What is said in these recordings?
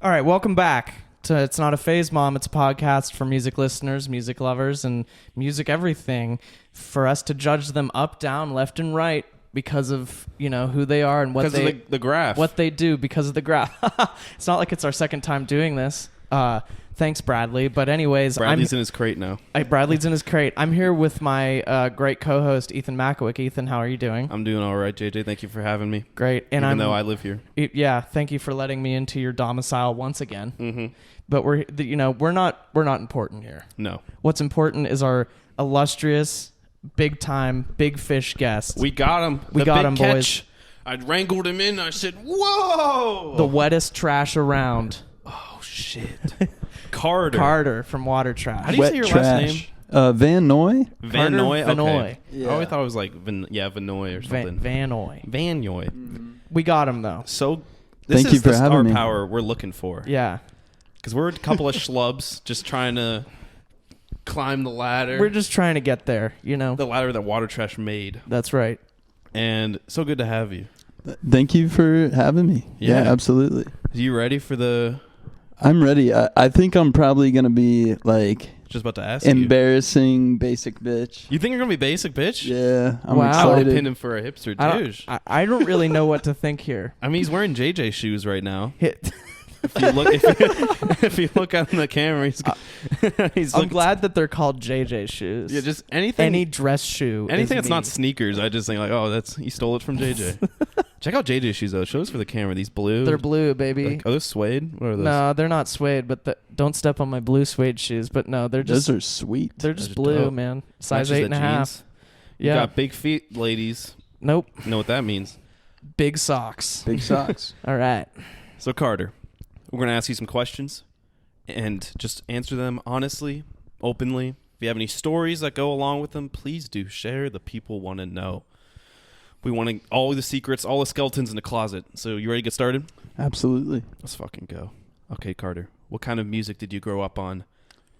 All right, welcome back to It's Not a Phase, Mom. It's a podcast for music listeners, music lovers, and music everything, for us to judge them up, down, left, and right because of, you know, who they are and what because of the graph. What they do because of the graph. It's not like it's our second time doing this. Thanks, Bradley. But anyways, Bradley's in his crate now. Bradley's in his crate. I'm here with my great co-host, Ethan Makowick. Ethan, how are you doing? I'm doing all right, JJ. Thank you for having me. Great. And Even though I live here. Yeah, thank you for letting me into your domicile once again. Mm-hmm. But we're not important here. No. What's important is our illustrious, big time, big fish guest. We got him. We got him, boys. I wrangled him in. I said, "Whoa!" The wettest trash around. Oh shit. Carter from Water Trash. How do you say your last name? Vannoy? Vannoy? Vannoy. Okay. Yeah. I always thought it was like Vannoy or something. Vannoy. Vannoy. We got him, though. So this Thank you is for the having star me. power we're looking for. Yeah. Because we're a couple of schlubs just trying to climb the ladder. We're just trying to get there, you know. The ladder that Water Trash made. That's right. And so good to have you. Thank you for having me. Yeah. Yeah, absolutely. Are you ready for the... I'm ready. I think I'm probably going to be like Just about to ask embarrassing basic bitch. You think you're going to be basic, bitch? Yeah, I'm Wow. I would excited. pin him for a hipster douche. I don't really know what to think here. I mean, he's wearing JJ shoes right now. Hit. If you look, if you look on the camera, he's I'm looking- glad that they're called JJ shoes. Yeah, just anything. Any dress shoe. Anything is that's not me. sneakers, I just think like, oh, he stole it from JJ. Check out JJ shoes though. Show us for the camera. These blue. They're blue, baby. Like, are those suede? What are those? No, they're not suede, but don't step on my blue suede shoes. But no, they're just Those are sweet. they're just Those are blue, dope. man. Size Matches 8.5. jeans. You Yeah. got big feet, ladies. Nope. You know what that means. Big socks. Big socks. All right. So Carter, we're gonna ask you some questions, and just answer them honestly, openly. If you have any stories that go along with them, please do share. The people want to know. We want all the secrets, all the skeletons in the closet. So you ready to get started? Absolutely. Let's fucking go. Okay, Carter. What kind of music did you grow up on?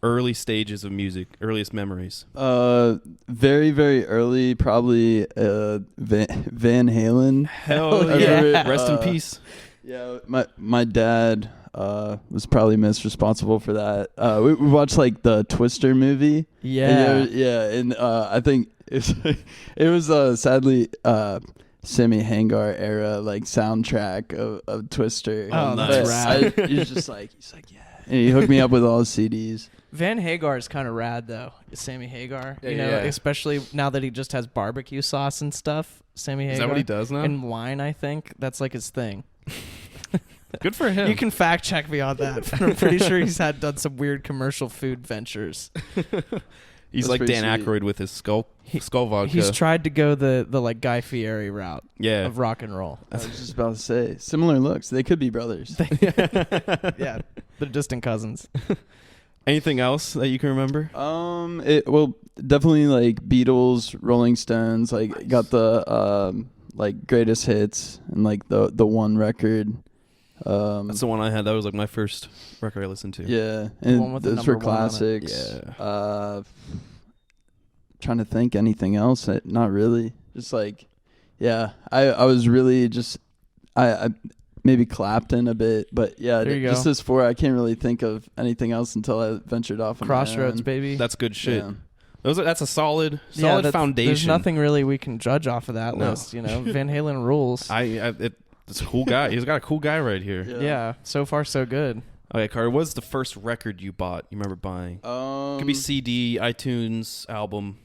Early stages of music, earliest memories. Very, very early, probably Van Halen. Hell yeah. Rest in peace. Yeah, my dad was probably most responsible for that. We watched like the Twister movie. Yeah. And I think it was sadly Sammy Hagar era like soundtrack of Twister. Oh, that's rad. He's like yeah, and he hooked me up with all his CDs. Van Hagar is kind of rad, though. Sammy Hagar. Yeah, you know, yeah. especially now that he just has barbecue sauce and stuff. Sammy Hagar. Is that what he does now? And wine, I think. That's like his thing. Good for him. You can fact check me on that. But I'm pretty sure he's done some weird commercial food ventures. He's That's like pretty Dan sweet. Aykroyd with his skull vodka. He's tried to go the like Guy Fieri route yeah. of rock and roll. I was just about to say similar looks. They could be brothers. Yeah, they're distant cousins. Anything else that you can remember? Well, definitely like Beatles, Rolling Stones. Like got the like greatest hits and like the one record. That's the one I had. That was like my first record I listened to. Yeah, The one and with the those were number one on it. classics. Yeah. Trying to think anything else. Not really. Just like, yeah. I was really just I maybe Clapton a bit, but yeah, There you just go. this four. I can't really think of anything else until I ventured off on my Crossroads, own. baby. That's good shit. Yeah. That's a solid that's- foundation. There's nothing really we can judge off of that No. list. You know, Van Halen rules. It's a cool guy. He's got a cool guy right here. Yeah, so far so good. Okay, Carter, what's the first record you bought? You remember buying? Could be CD, iTunes, album.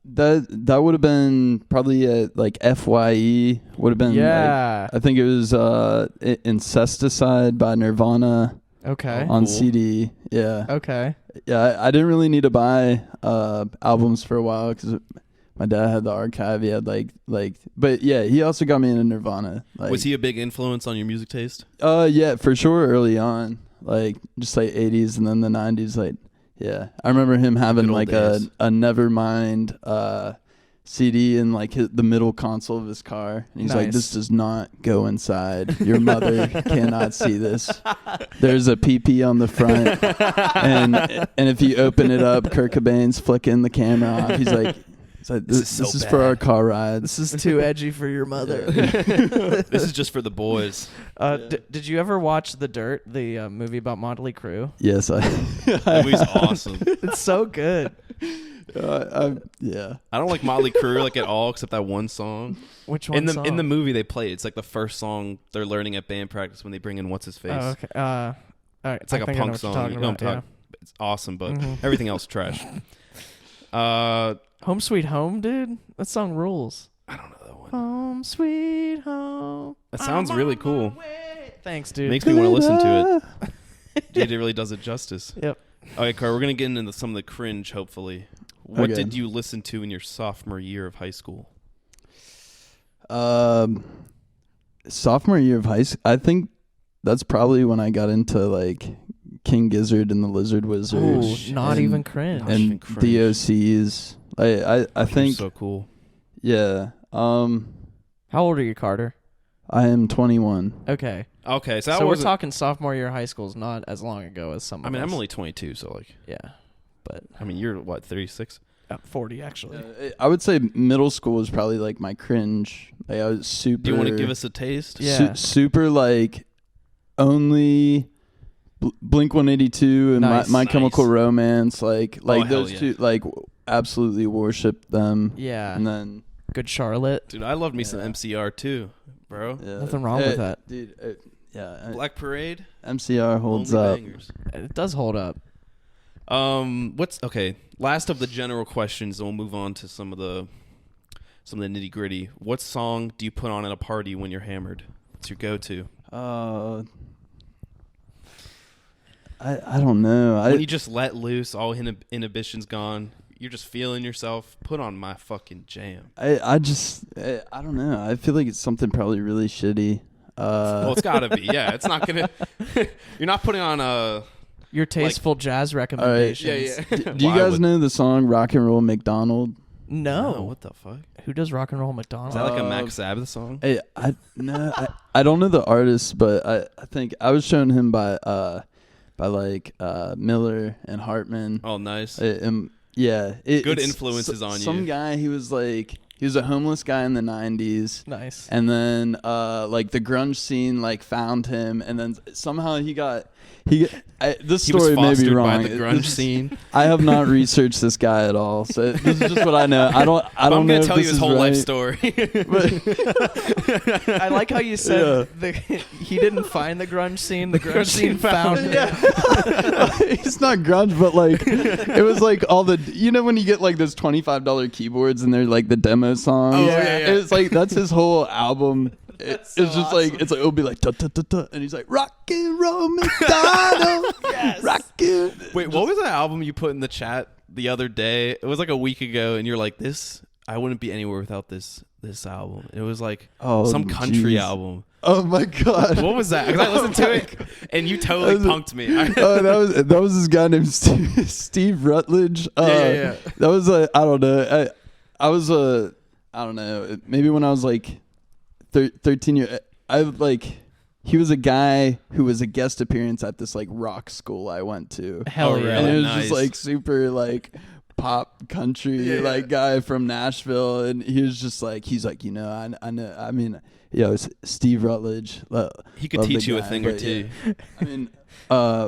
That would have been probably at like FYE. Would have been Yeah. like, I think it was Incesticide by Nirvana Okay. on Cool. CD. Yeah. Okay. Yeah, I didn't really need to buy albums for a while because my dad had the archive. He had like, but yeah, he also got me into Nirvana. Like, Was he a big influence on your music taste? Yeah, for sure. Early on, like just like 80s and then the 90s. Like, yeah, I remember him having Good old like days. a Nevermind CD in like the middle console of his car, and he's like, Nice. "This does not go inside. Your mother cannot see this. There's a PP on the front, and if you open it up, Kurt Cobain's flicking the camera off. He's like, It's like, This this is so is for our bad. car rides. This is too edgy for your mother. This is just for the boys. Did you ever watch The Dirt, the movie about Motley Crue? Yes, That movie's awesome. It's so good. Yeah. I don't like Motley Crue like at all, except that one song. Which one? In the movie they play, it's like the first song they're learning at band practice when they bring in what's his face. Oh, okay. All right. It's like a punk song. You know what I'm talking. It's awesome, but everything else trash. Home Sweet Home, dude. That song rules. I don't know that one. Home Sweet Home. That sounds really cool. Thanks, dude. Makes me want to listen to it. JJ really does it justice. Yep. Okay, Carl, we're gonna get into some of the cringe. Hopefully, what Okay. did you listen to in your sophomore year of high school? Sophomore year of high school, I think that's probably when I got into like King Gizzard and the Lizard Wizard. Ooh, not and- even cringe. Not even And cringe. the OCs. I They're think so cool. yeah. How old are you, Carter? I am 21. Okay. Okay, So we're talking sophomore year of high school is not as long ago as some of I mean, us. I'm only 22, so like, Yeah. But I mean, you're what, 36? 40, actually. I would say middle school was probably like my cringe. Like I was super. Do you want to give us a taste? Yeah. Super like only Blink 182 and Nice. My Chemical Nice. Romance. Like hell those yeah. two. Like absolutely worshipped them. Yeah. And then Good Charlotte. Dude, I loved me some Yeah. MCR too, bro. yeah, Nothing wrong with that. dude. Yeah, Black Parade MCR holds only up. bangers. It does hold up. What's okay? Last of the general questions, and we'll move on to some of the nitty gritty. What song do you put on at a party when you're hammered? What's your go-to? I don't know. When you just let loose, all inhibitions gone, you're just feeling yourself. Put on my fucking jam. I don't know. I feel like it's something probably really shitty. Well, it's gotta be. Yeah, it's not gonna. You're not putting on a. Your tasteful jazz recommendations. Yeah. Do you guys know the song Rock and Roll McDonald? No. Oh, what the fuck? Who does Rock and Roll McDonald? Is that like a Max Sabbath song? Hey, I don't know the artist, but I think I was shown him by like Miller and Hartman. Oh, nice. Yeah, Good it's influences on you. Some guy, he was a homeless guy in the 90s. Nice. And then like the grunge scene like found him, and then somehow this He was story may be fostered wrong. by the grunge scene. I have not researched this guy at all, so this is just what I know. I don't I'm know gonna if tell you this his is whole life right. story. I like how you said he didn't find the grunge scene. The grunge scene found him. It's not grunge, but like it was like all the when you get like those $25 keyboards and they're like the demo songs. Oh, yeah. It's like that's his whole album. It's so just awesome. like it'll be like da, da, da, da, and he's like rock and roll McDonald. Yes. Rock and Wait, what was that album you put in the chat the other day? It was like a week ago, and you're like, "This, I wouldn't be anywhere without this album." It was like some country jeez. album. Oh my god. What was that? Because I listened to it, and you totally punked me. That was this guy named Steve Rutledge. Yeah. That was I don't know. I was I don't know. Maybe when I was like 13 years. He was a guy who was a guest appearance at this like rock school I went to. Hell yeah. And it was Nice. just like super like pop country like guy from Nashville, and he was just like I know. I mean, Steve Rutledge. He could love the teach you a guy, thing or but two. yeah. I mean,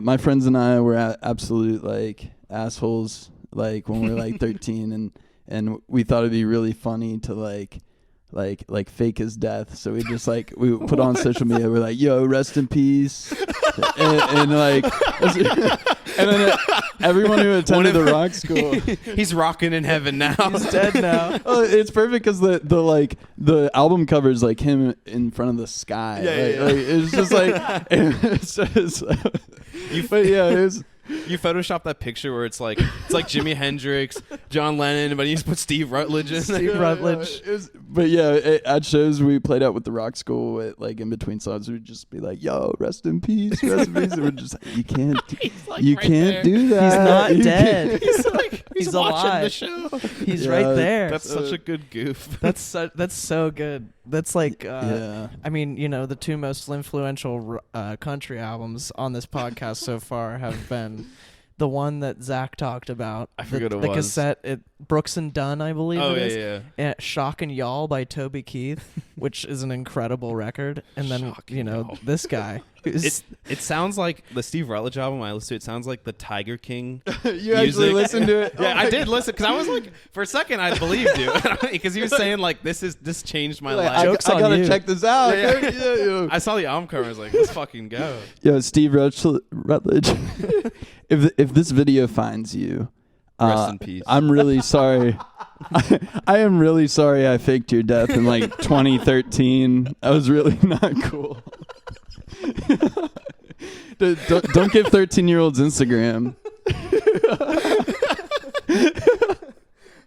my friends and I were absolute like assholes like when we were like 13, and we thought it'd be really funny to like fake his death. So we just like we put on social media. We're like, "Yo, rest in peace," and like, and then everyone who attended the rock school. He's rocking in heaven now. He's dead now. Oh, it's perfect because the album cover is like him in front of the sky. Like, it's just like it's just. But yeah, it's. You Photoshop that picture where it's like Jimi Hendrix, John Lennon, but you just put Steve Rutledge in. Steve Rutledge. But yeah, at shows we played out with the rock school, like in between songs, we'd just be like, "Yo, rest in peace, rest in peace." And we're just like, you can't do that. He's not You dead. can't- He's alive. watching the show. He's Yeah, right there. That's such a good goof. That's so good. That's like, Yeah. I mean, the two most influential country albums on this podcast so far have been the one that Zach talked about. I forget the what it was. cassette. Brooks and Dunn, I believe Oh, it yeah, is. yeah. And Shock and Y'all by Toby Keith, which is an incredible record. And then, Shock and Y'all. this guy. It sounds like the Steve Rutledge album I listened to. It sounds like the Tiger King. You actually music. listened to it? Yeah, Oh I my did listen because I was like, for a second, I believed you because he was saying like, this changed my Like, life. Joke's I on gotta you. check this out. Yeah, Yeah. I saw the album cover. I was like, let's fucking go. Yo, Steve Rutledge. if this video finds you, Rest in peace. I'm really sorry. I am really sorry I faked your death in like 2013. I was really not cool. Don't give 13-year-olds Instagram.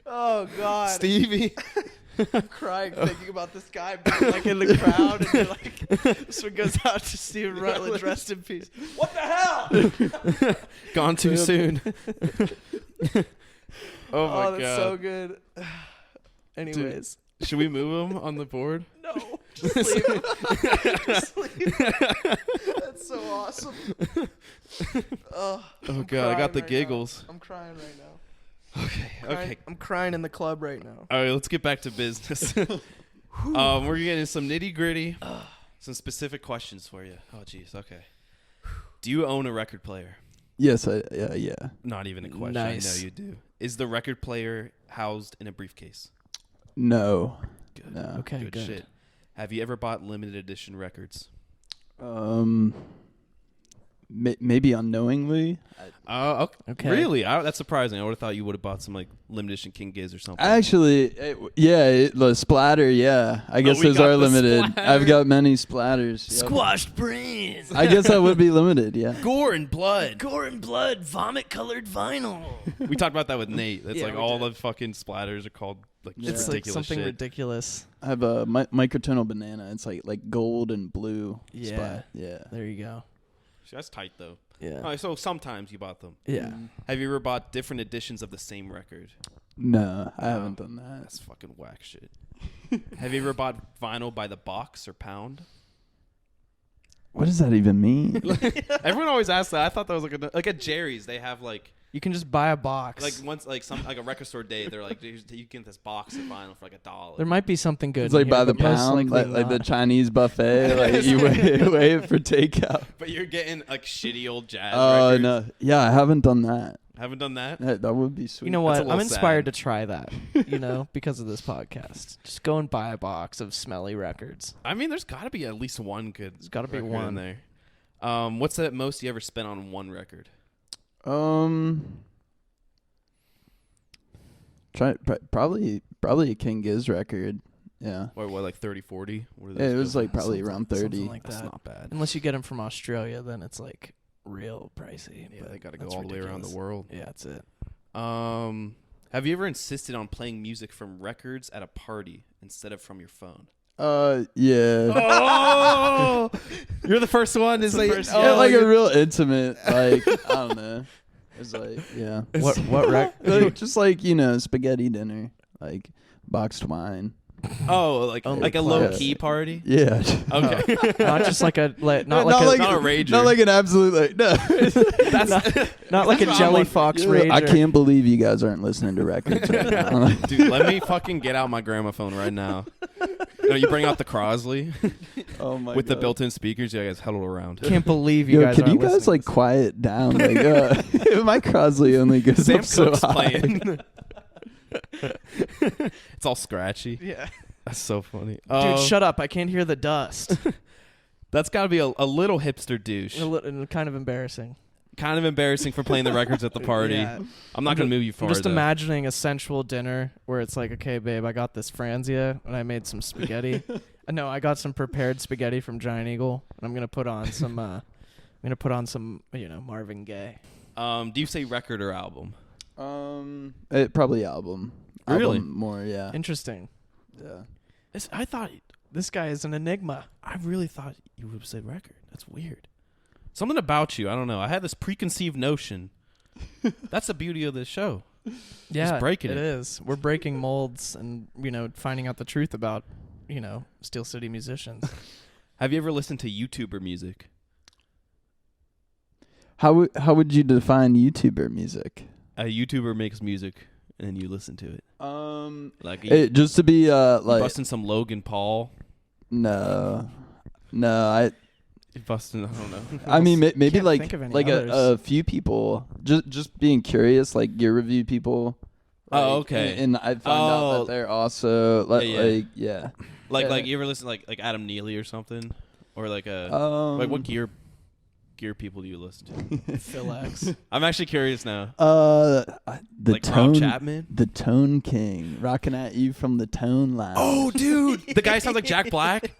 Oh, God. Stevie. I'm crying thinking about this guy being like in the crowd. And you're like, this one goes out to Stephen Rutledge. Rest in peace. What the hell? Gone too soon. Oh my that's god. so good. Anyways. Should we move him on the board? No. Just leave him. Just leave him. That's so awesome. Oh god, I got the giggles. I'm crying right now. Okay. I'm crying in the club right now. All right, let's get back to business. We're getting some nitty gritty, some specific questions for you. Oh, jeez. Okay. Do you own a record player? Yes, yeah. Not even a question. Nice. I know you do. Is the record player housed in a briefcase? No. Good. No. Okay, Good shit. Have you ever bought limited edition records? Maybe unnowingly. Okay. Really? That's surprising. I would have thought you would have bought some like limited edition King Giz or something. Actually, the splatter. Yeah, I guess we those got are the limited. splatter. I've got many splatters. Yep. Squashed brains. I guess that would be limited. Yeah. Gore and blood. Gore and blood. Vomit colored vinyl. We talked about that with Nate. That's Yeah, like we all did. the fucking splatters are called like just It's like ridiculous something shit. ridiculous. I have a microtonal banana. It's like gold and blue. Yeah. Splat. Yeah. There you go. That's tight though. Yeah. All right, so sometimes you bought them. Yeah. Have you ever bought different editions of the same record? No, I haven't done that. That's fucking whack shit. Have you ever bought vinyl by the box or pound? What does that even mean? Everyone always asks that. I thought that was like at Jerry's. They have like You can just buy a box. like a record store day. They're like, you can get this box of vinyl for like $1. There might be something good. It's like in by here, the but most pound, likely like the not. Chinese buffet. Like you weigh it for takeout. But you're getting like shitty old jazz Oh records. no, yeah, I haven't done that. Haven't done that? That would be sweet. You know That's a what? little I'm inspired sad. to try that. Because of this podcast. Just go and buy a box of smelly records. I mean, there's got to be at least one good. There's gotta be in one. there. What's the most you ever spent on one record? Probably a King Giz record. Yeah. Or what, like 30, 40? What are Yeah, it those was go like for? probably Something- around 30. something like That's that. not bad. Unless you get them from Australia, then it's like real pricey. Yeah, but they got to go that's all the way around the ridiculous. world. Yeah, that's it. Have you ever insisted on playing music from records at a party instead of from your phone? Yeah. Oh, you're the first one to say. Yeah, like a real intimate, like I don't know. It's like yeah. What record? Just like spaghetti dinner, like boxed wine. Oh, like Only a class. low key party. Yeah. Okay, Not just like a not not like not a rager. Not like an absolute like no. not like a That's Jelly what I'm Fox Yeah, rager. I can't believe you guys aren't listening to records right now. dude. Let me fucking get out my gramophone right now. You bring out the Crosley Oh my with the God. built-in speakers. You guys huddle around. Can't believe you Yo, guys. could you aren't guys listening like to this. quiet down? Like, my Crosley only goes Sam up so Cooke's high. playing. It's all scratchy. Yeah. That's so funny. Dude, shut up! I can't hear the dust. That's got to be a little hipster douche. And kind of embarrassing. Kind of embarrassing for playing the records at the party. Yeah. I'm not going to move you I'm far. just though. imagining a sensual dinner where it's like, okay, babe, I got this Franzia and I made some spaghetti. No, I got some prepared spaghetti from Giant Eagle, and I'm gonna put on some. Marvin Gaye. Do you say record or album? Probably album. Really? Album more, yeah. Interesting. Yeah. I thought this guy is an enigma. I really thought you would have said record. That's weird. Something about you. I don't know. I had this preconceived notion. That's the beauty of this show. Yeah, breaking it. It is. We're breaking molds and finding out the truth about Steel City musicians. Have you ever listened to YouTuber music? How would you define YouTuber music? A YouTuber makes music and then you listen to it? Like just to be like busting some Logan Paul. No, I Busting, I don't know. I mean, maybe Can't like think of any a few people, just being curious, like gear review people. Like, Oh, okay. And I found out that they're also like, like you ever listen like Adam Neely or something, or like like what gear people do you listen to? Phil X. I'm actually curious now. the like Tone Rob Chapman, the Tone King, rocking at you from the Tone Lounge. Oh, dude, the guy sounds like Jack Black.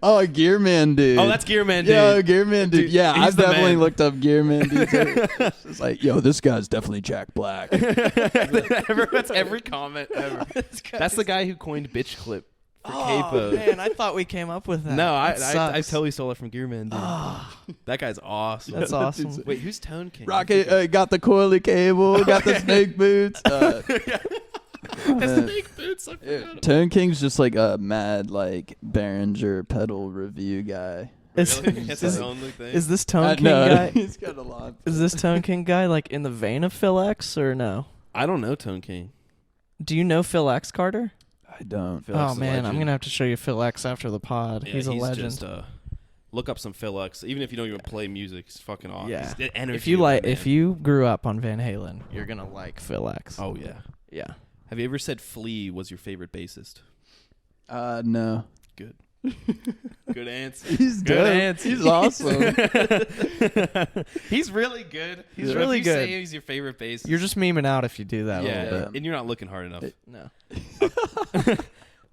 Oh, Gearman dude. Oh, that's Gearman dude. Yo, Gearman dude. Yeah, he's I've the definitely man. looked up Gearman dude. It's like, yo, this guy's definitely Jack Black. That's every comment ever. That's the guy who coined bitch clip for capo. Man, I thought we came up with that. No, I That sucks. totally stole it from Gearman dude. That guy's awesome. That's awesome. Wait, who's Tone King? Rocket got the coily cable, got the snake boots. Snake boots. I forgot. Tone King's just like a mad like Behringer pedal review guy. Really? That's his only thing. Is this Tone King No, guy? he's got a lot. Is this Tone King guy like in the vein of Phil X or no? I don't know Tone King. Do you know Phil X, Carter? I don't. Phil X Oh is a man, I'm legend. gonna have to show you Phil X after the pod. Yeah, he's a legend. Just, look up some Phil X. Even if you don't even play music, it's fucking awesome. Yeah. It's the energy If you of like, that man. if you grew up on Van Halen, you're gonna like Phil X. Oh yeah. Yeah. Have you ever said Flea was your favorite bassist? No. Good. Good answer. He's Good dope. answer. He's awesome. He's really good. He's But really if you good. Say he's your favorite bassist. You're just memeing out if you do that. A yeah, little bit. and you're not looking hard enough. No.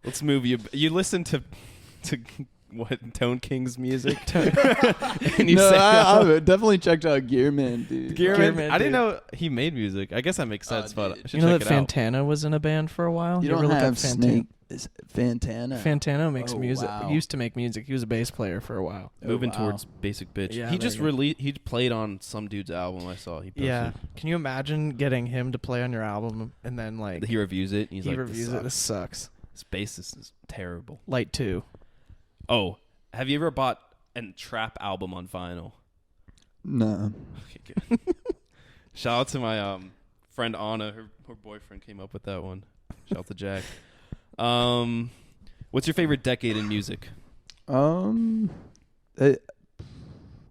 Let's move you. You listen to what Tone King's music? and you No, say I definitely checked out Gearman, dude. Gearman, I didn't dude. know he made music. I guess that makes sense, but dude. I should You know check that it out. Fantana was in a band for a while? You ever don't look up have Fantana? Snake. Is Fantana. Fantano makes Oh, music. wow. Used to make music. He was a bass player for a while. Moving wow. towards basic bitch. Yeah, he there just you go. released. He played on some dude's album I saw. He posted. Yeah. Can you imagine getting him to play on your album and then like He reviews it. And he's he like, reviews this it? This sucks. This bassist is terrible. Light 2. Oh, have you ever bought a trap album on vinyl? No. Okay, good. Shout out to my friend Anna. Her boyfriend came up with that one. Shout out to Jack. What's your favorite decade in music?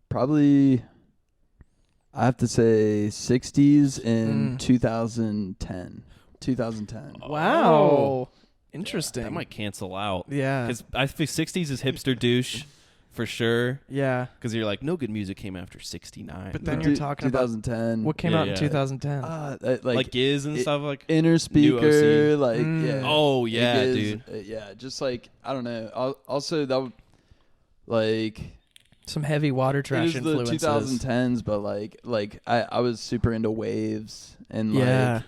Probably. I have to say 60s and Mm. 2010. 2010. Wow. Oh. Interesting. That might cancel out. Yeah. Because I think 60s is hipster douche for sure. Yeah. Because you're like, no good music came after 69. But then you're talking about 2010. what came Yeah, out in yeah. 2010. like Giz and stuff like. Inner speaker, like Mm. yeah. Oh yeah, It is, dude. Yeah, just like I don't know. Also, that would like Some heavy water it trash is the influences. 2010s, but like I was super into waves and Yeah.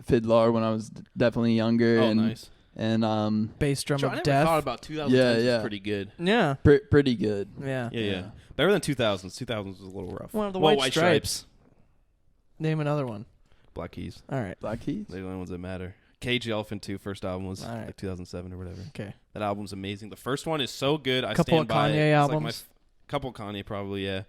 Fiddler when I was definitely younger. Oh, and, nice. And Bass drum I of never death. thought about 2010s. Yeah, Yeah, yeah. pretty good. Yeah. pretty good. Yeah. Yeah. Better than 2000s. 2000s was a little rough. One of the Well, White Stripes. Name another one. Black Keys. All right. Black Keys. They're the only ones that matter. Cage the Elephant 2, first album was All right. like 2007 or whatever. Okay. That album's amazing. The first one is so good. I Couple stand of by Kanye it. It's albums? Like couple Kanye probably, yeah.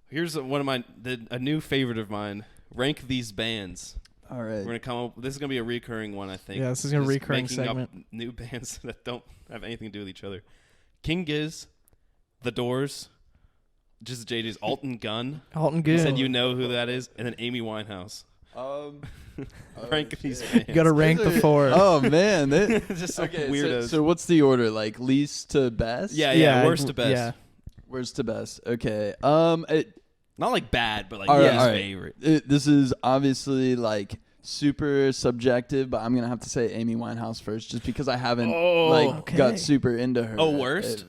Here's one of a new favorite of mine. Rank these bands. All right. We're gonna come up. This is gonna be a recurring one, I think. Yeah, this is gonna be a Just recurring making up segment. new bands that don't have anything to do with each other. King Giz, The Doors, just JJ's Alton Gunn. Alton You Good. said you know who that is, and then Amy Winehouse. Rank these shit. bands. You got to rank the four. Oh man, Just some okay. weirdos. So what's the order? Like least to best? yeah, worst to best. Yeah. Worst to best. Okay. Not like bad, but like All right, his all right. favorite. This is obviously like super subjective, but I'm gonna have to say Amy Winehouse first, just because I haven't okay. got super into her. Oh, worst?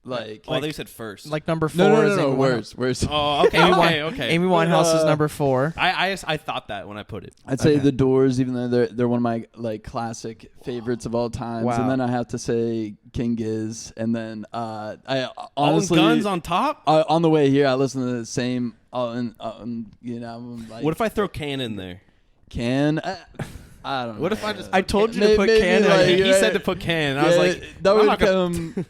Like They said first. Like number 4 no, is Amy worst. oh, okay, Amy okay, Wine- okay. Amy Winehouse is Uh, number 4. I thought that when I put it. I'd say Okay. The Doors, even though they're one of my like classic favorites of all times. Wow. And then I have to say King Giz, and then I All honestly guns on top. on the way here I listened to the same like What if I throw Can in there? Can I don't know. What if I just? I told you to put Maybe Can. like- he yeah, said to put Can. And I Yeah, was like, that I'm would not gonna- come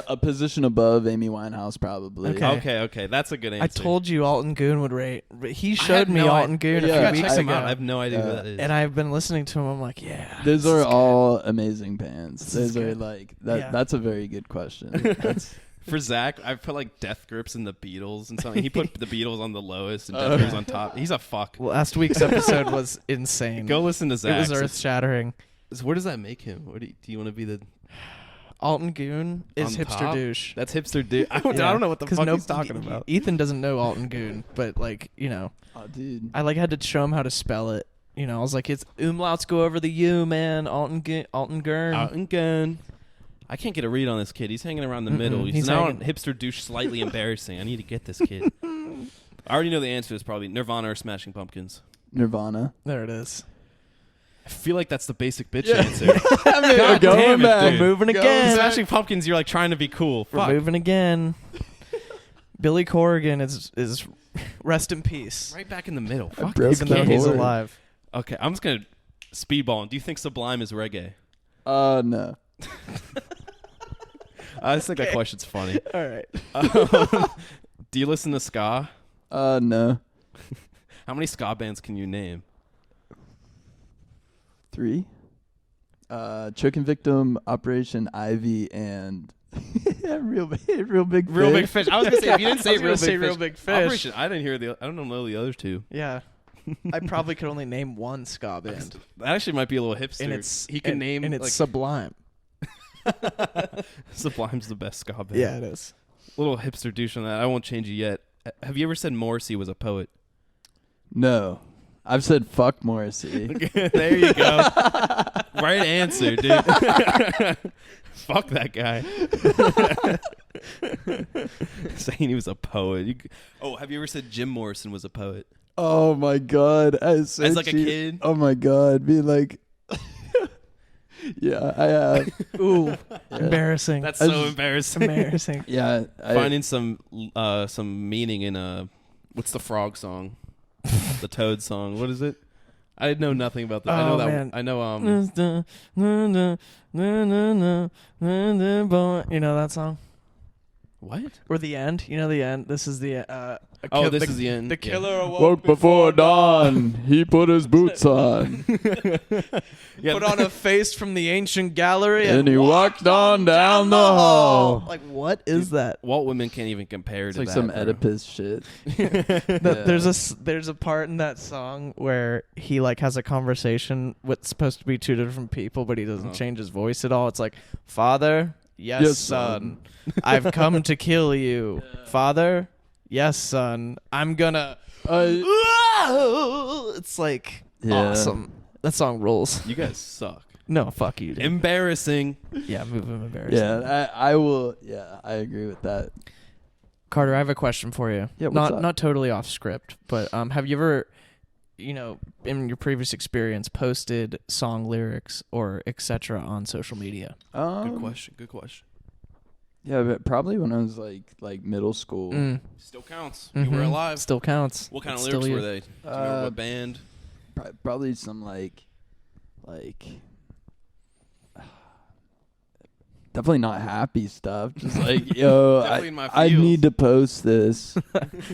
a position above Amy Winehouse, probably. Okay. Okay, that's a good answer. I told you Alton Goon would rate. He had showed me no Alton Goon Yeah, a I gotta few check weeks him ago, out. I have no idea who Yeah. that is. and I've been listening to him. I'm like, yeah. Those this are is good. all amazing bands. This is Those are good. like that. Yeah. That's a very good question. That's, For Zach, I put like Death Grips and the Beatles and something. He put the Beatles on the lowest and Death Grips on top. He's a fuck. Last week's episode was insane. Go listen to It Zach. was earth shattering. So where does that make him? What do you want to be the? Alton Goon is On Hipster top? Douche. That's Hipster Douche. I Yeah. don't know what the 'Cause fuck he's talking about. Ethan doesn't know Alton Goon, but like, you know, oh, dude. I like had to show him how to spell it. You know, I was like, it's umlauts go over the U, man. Alton Gurn. Out and gun. I can't get a read on this kid. He's hanging around the middle. He's He's now hanging- on Hipster Douche, slightly embarrassing. I need to get this kid. I already know the answer is probably Nirvana or Smashing Pumpkins. Nirvana. There it is. I feel like that's the basic bitch Yeah. answer. I mean, God going damn it, back. dude. We're moving Go again. back. Smashing Pumpkins, you're like trying to be cool. We're Fuck. moving again. Billy Corrigan is rest in peace. Right back in the middle. Fuck. broke Even though he's keyboard. alive. Okay, I'm just gonna speedball. Do you think Sublime is reggae? No. I just think that question's funny. All right. Do you listen to ska? No. How many ska bands can you name? 3. Choking Victim, Operation Ivy, and real big fish. Real Big Fish. I was gonna say if you didn't I say was gonna Real say Big Real Fish. Big Fish. Operation. I didn't hear the. I don't know the other two. Yeah. I probably could only name one ska band. That actually might be a little hipster. And it's he can name and it's like Sublime. Sublime's the best ska band. Yeah, it is. Little hipster douche on that. I won't change it yet. Have you ever said Morrissey was a poet? No. I've said fuck Morrissey. There you go. Right answer, dude. Fuck that guy. Saying he was a poet. Have you ever said Jim Morrison was a poet? Oh my god. As like a kid? Oh my god. Be like yeah, I have. Ooh, embarrassing. That's I so just- embarrassing. embarrassing. Yeah, Finding some meaning in what's the frog song? The toad song. What is it? I know nothing about that. I know Oh, that. man. I know. You know that song? What? Or the end? You know the end? This is the This is the end. The Yeah. killer awoke woke before dawn. He put his boots on. Yeah. put on a face from the ancient gallery And he walked on down the hall. Like, what is that? Walt Whitman can't even compare It's to like that. some bro. Oedipus shit. There's a part in that song where he like has a conversation with supposed to be two different people, but he doesn't change his voice at all. It's like, Father, yes, son. I've come to kill you. Father, yes, son. I'm gonna. It's like awesome. That song rules. You guys suck. No, fuck you, dude. Embarrassing. Yeah, move him embarrassing. Yeah, I will. Yeah, I agree with that. Carter, I have a question for you. Yeah, what's up? Not totally off script, but have you ever, in your previous experience, posted song lyrics or etc. on social media? Good question. Good question. Yeah, but probably when I was like middle school. Still counts. You were Mhm. alive. Still counts. What kind It's of lyrics still were you. they? Do you remember what band? Probably some like definitely not happy stuff. Just like, yo, Definitely in my I feels. need to post this.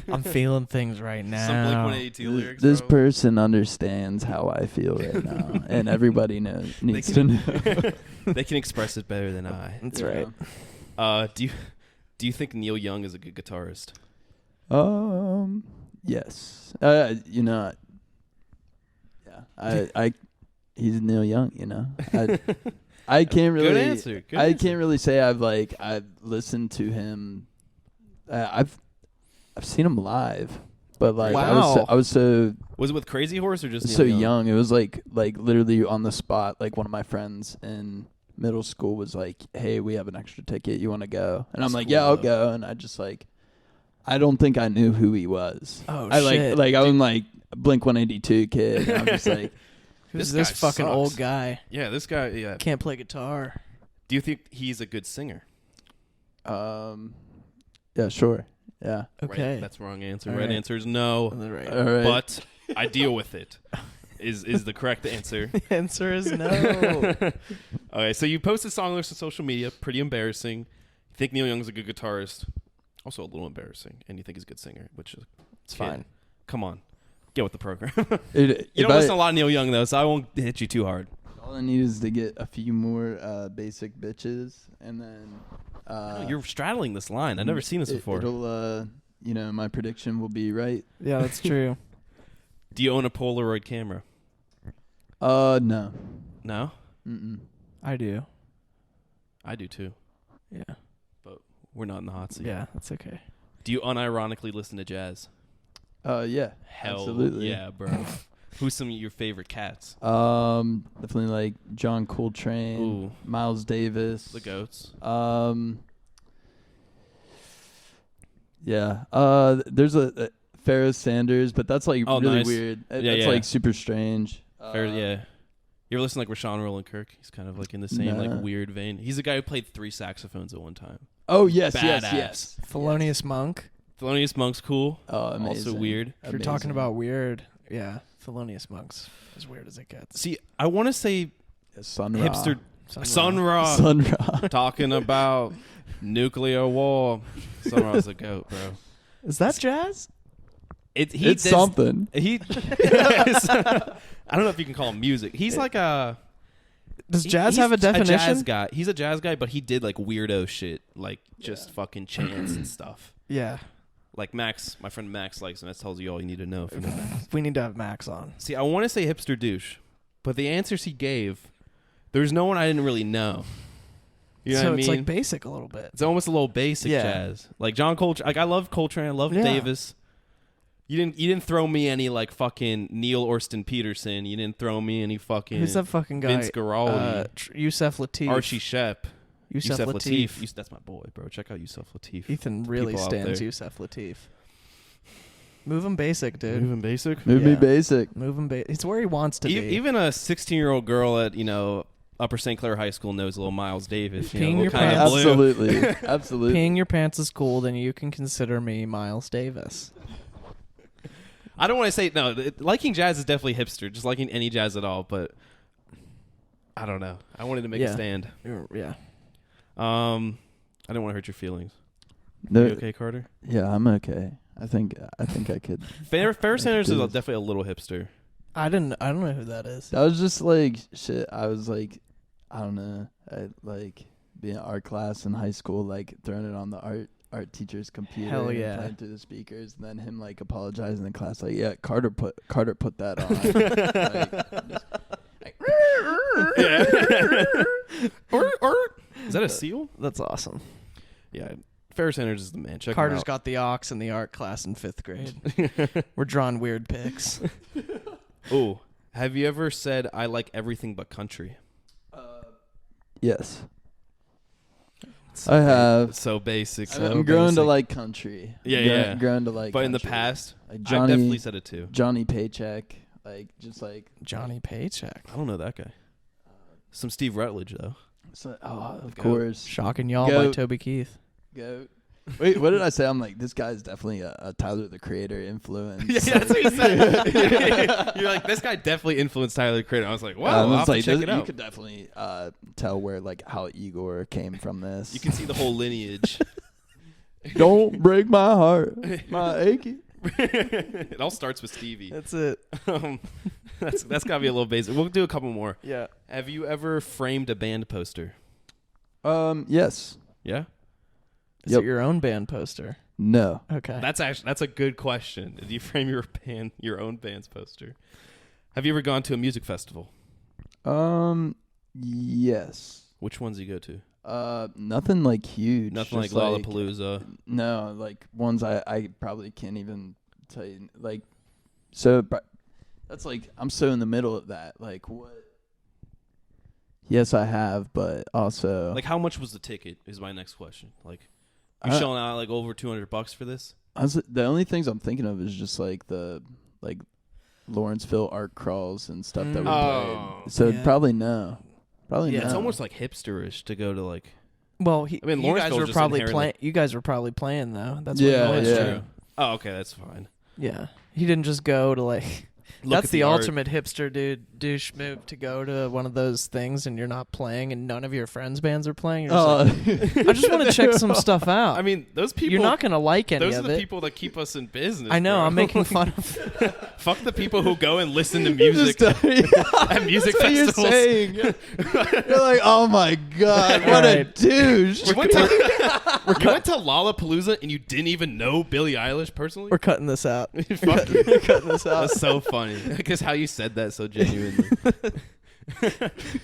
I'm feeling things right Some now. Blink-182 lyrics. This bro. person understands how I feel right now, and everybody needs to know. They can express it better than I. That's Yeah. right. Do you think Neil Young is a good guitarist? Yes. He's Neil Young. I can't really. Good answer. Good I answer. can't really say I've listened to him. I've seen him live, but like Wow. I was so Was it with Crazy Horse or just Neil young. It was like literally on the spot. Like one of my friends in middle school was like, "Hey, we have an extra ticket. You want to go?" And I'm That's like, cool, "Yeah, I'll though. go." And I just I don't think I knew who he was. Oh, I shit. I was like Blink-182 kid. And I'm just like, Who's This this guy fucking sucks. old guy? Yeah, this guy. Yeah. Can't play guitar. Do you think he's a good singer? yeah, sure, yeah. Okay. Right, that's wrong answer. All Right right. answer is no. Right. All right. But I deal with it. is the correct answer. The answer is no. Okay, so you posted song lists on social media. Pretty embarrassing. You think Neil Young's a good guitarist. Also a little embarrassing. And you think he's a good singer, which is It's fine. Come on. Get with the program. Dude, You don't listen to a lot of Neil Young, though, so I won't hit you too hard. all I need is to get a few more basic bitches, and then You're straddling this line. I've never seen this before. It'll, my prediction will be right. Yeah, that's true. Do you own a Polaroid camera? No. No? Mm-mm. I do. I do, too. Yeah. But we're not in the hot seat. Yeah, that's okay. Do you unironically listen to jazz? Yeah. Hell absolutely. yeah, bro. Who's some of your favorite cats? Definitely like John Coltrane, Ooh. Miles Davis, The goats. Yeah. There's a Pharoah Sanders, but that's like really nice. weird. Yeah, That's yeah. like super strange. Yeah. You ever listen to like Rashawn Roland Kirk? He's kind of like in the same Nah. like weird vein. He's the guy who played 3 saxophones at one time. Oh yes, Badass. yes. Thelonious Monk. Thelonious Monk's cool. Oh, amazing. Also weird. If you're talking about weird, yeah, Thelonious Monk's as weird as it gets. See, I want to say Sun Ra. hipster Sun Ra. Sun Ra. Talking about nuclear war. Sun Ra's a goat, bro. Is that jazz? It's something. He. I don't know if you can call him music. He's like a. Does jazz he's have a definition? A jazz guy. He's a jazz guy, but he did like weirdo shit, like just fucking chants and stuff. Yeah. Like Max, my friend Max likes him. That tells you all you need to know. If you know Max. We need to have Max on. See, I want to say hipster douche, but the answers he gave, there's no one I didn't really know. You know so what I mean? it's like basic a little bit. It's almost a little basic Yeah. jazz. Like John Coltrane. Like I love Coltrane. I love Yeah. Davis. You didn't throw me any like fucking Neil Orston Peterson. You didn't throw me any fucking Who's that fucking guy? Vince Guaraldi, Yusef Lateef. Archie Shep, Yusef Lateef. That's my boy, bro. Check out Yusef Lateef. Ethan really People out stands there. Yusef Lateef. Move him basic, dude. Moving basic. Movie Yeah. basic. Move him basic. It's where he wants to be. Even a 16-year-old girl at Upper St. Clair High School knows a little Miles Davis. Peeing What your kind of pants. blue. Absolutely. Absolutely. Peeing your pants is cool, then you can consider me Miles Davis. I don't want to say no. Liking jazz is definitely hipster. Just liking any jazz at all, but I don't know. I wanted to make a Yeah. stand. Yeah. I didn't want to hurt your feelings. No, You okay, Carter? Yeah, I'm okay. I think I could. Fair Sanders is do this. definitely a little hipster. I don't know who that is. That was just like shit. I was like, I don't know. I like being in art class in high school, like throwing it on the art teacher's computer. Hell and yeah. playing through the speakers, and then him like apologizing in class, like, yeah, Carter put that on. Is that a seal? That's awesome. Yeah. Fair Sanders is the man. Check him Carter's out. got the aux in the art class in 5th grade. We're drawing weird pics. Ooh. Have you ever said I like everything but country? Yes, I have. So basic. I'm growing to like country. Yeah. Growing to like. But in the country. past, like I've Johnny, definitely said it too. Johnny Paycheck, like just like. Johnny Paycheck. I don't know that guy. Some Steve Rutledge though. So, of Go. course. Shocking Y'all Go. by Toby Keith. Go. Wait, what did I say? I'm like, this guy's definitely a Tyler the Creator influence. Yeah, that's what you said. You're like, this guy definitely influenced Tyler the Creator. I was like, wow, I'll have to check it you out. could definitely tell where like how Igor came from this. You can see the whole lineage. Don't break my heart, my achy. It all starts with Stevie. That's it. That's gotta be a little basic. We'll do a couple more. Yeah. Have you ever framed a band poster? Yes. Yeah. Is Yep. it your own band poster? No. Okay. That's a good question. Did you frame your own band's poster? Have you ever gone to a music festival? Yes. Which ones do you go to? Nothing like huge. Nothing like just Lollapalooza. No, like ones I probably can't even tell you. Like, so that's like I'm so in the middle of that. Like what? Yes, I have, but also Like, how much was the ticket? Is my next question. Like, you shelling out like over $200 for this? the only things I'm thinking of is just like the Lawrenceville art crawls and stuff that we Oh. played. So Yeah. probably no. Probably Yeah, no. It's almost like hipsterish to go to like. well, I mean, you guys Lawrenceville were just probably inherently- playing. You guys were probably playing though. That's Yeah, what Oh, you that's went yeah. to. true. Oh, okay, that's fine. Yeah. He didn't just go to like That's at the art. ultimate hipster douche move, to go to one of those things and you're not playing and none of your friends' bands are playing. You're just like, I just want to check some stuff out. I mean, those people. You're not going to like any Those of are the it. people that keep us in business. I know. bro. I'm making fun of. Fuck the people who go and listen to music at music That's what you're festivals. saying. You're like, oh my god, what a Right. douche. You went to Lollapalooza and you didn't even know Billie Eilish personally? We're cutting this out. Fuck you. We're cutting this out. That's so funny. Because how you said that so genuinely.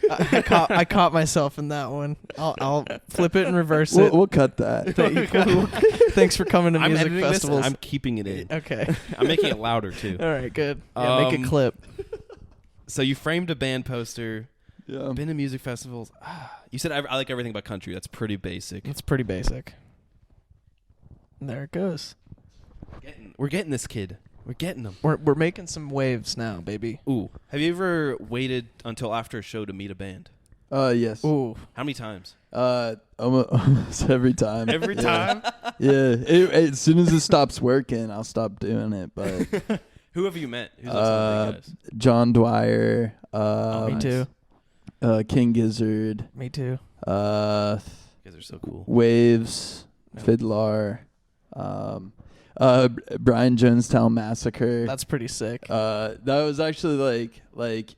I caught myself in that one. I'll flip it and reverse it. We'll cut that. Thanks for coming to I'm music editing this. festivals. I'm keeping it in. Okay. I'm making it louder too. All right. Good. Yeah, make a clip. So you framed a band poster. Yeah. Been to music festivals. You said I like everything but country. That's pretty basic. It's pretty basic. And there it goes. We're getting this kid. We're getting him. We're making some waves now, baby. Ooh. Have you ever waited until after a show to meet a band? Yes. Ooh. How many times? Almost every time. Every Yeah. time? Yeah. As soon as it stops working, I'll stop doing it. But Who have you met? Who's like some of the big guys? John Dwyer. Me too. King Gizzard. Me too. You guys are so cool. Waves. No. Fiddler. Brian Jonestown Massacre. That's pretty sick. That was actually like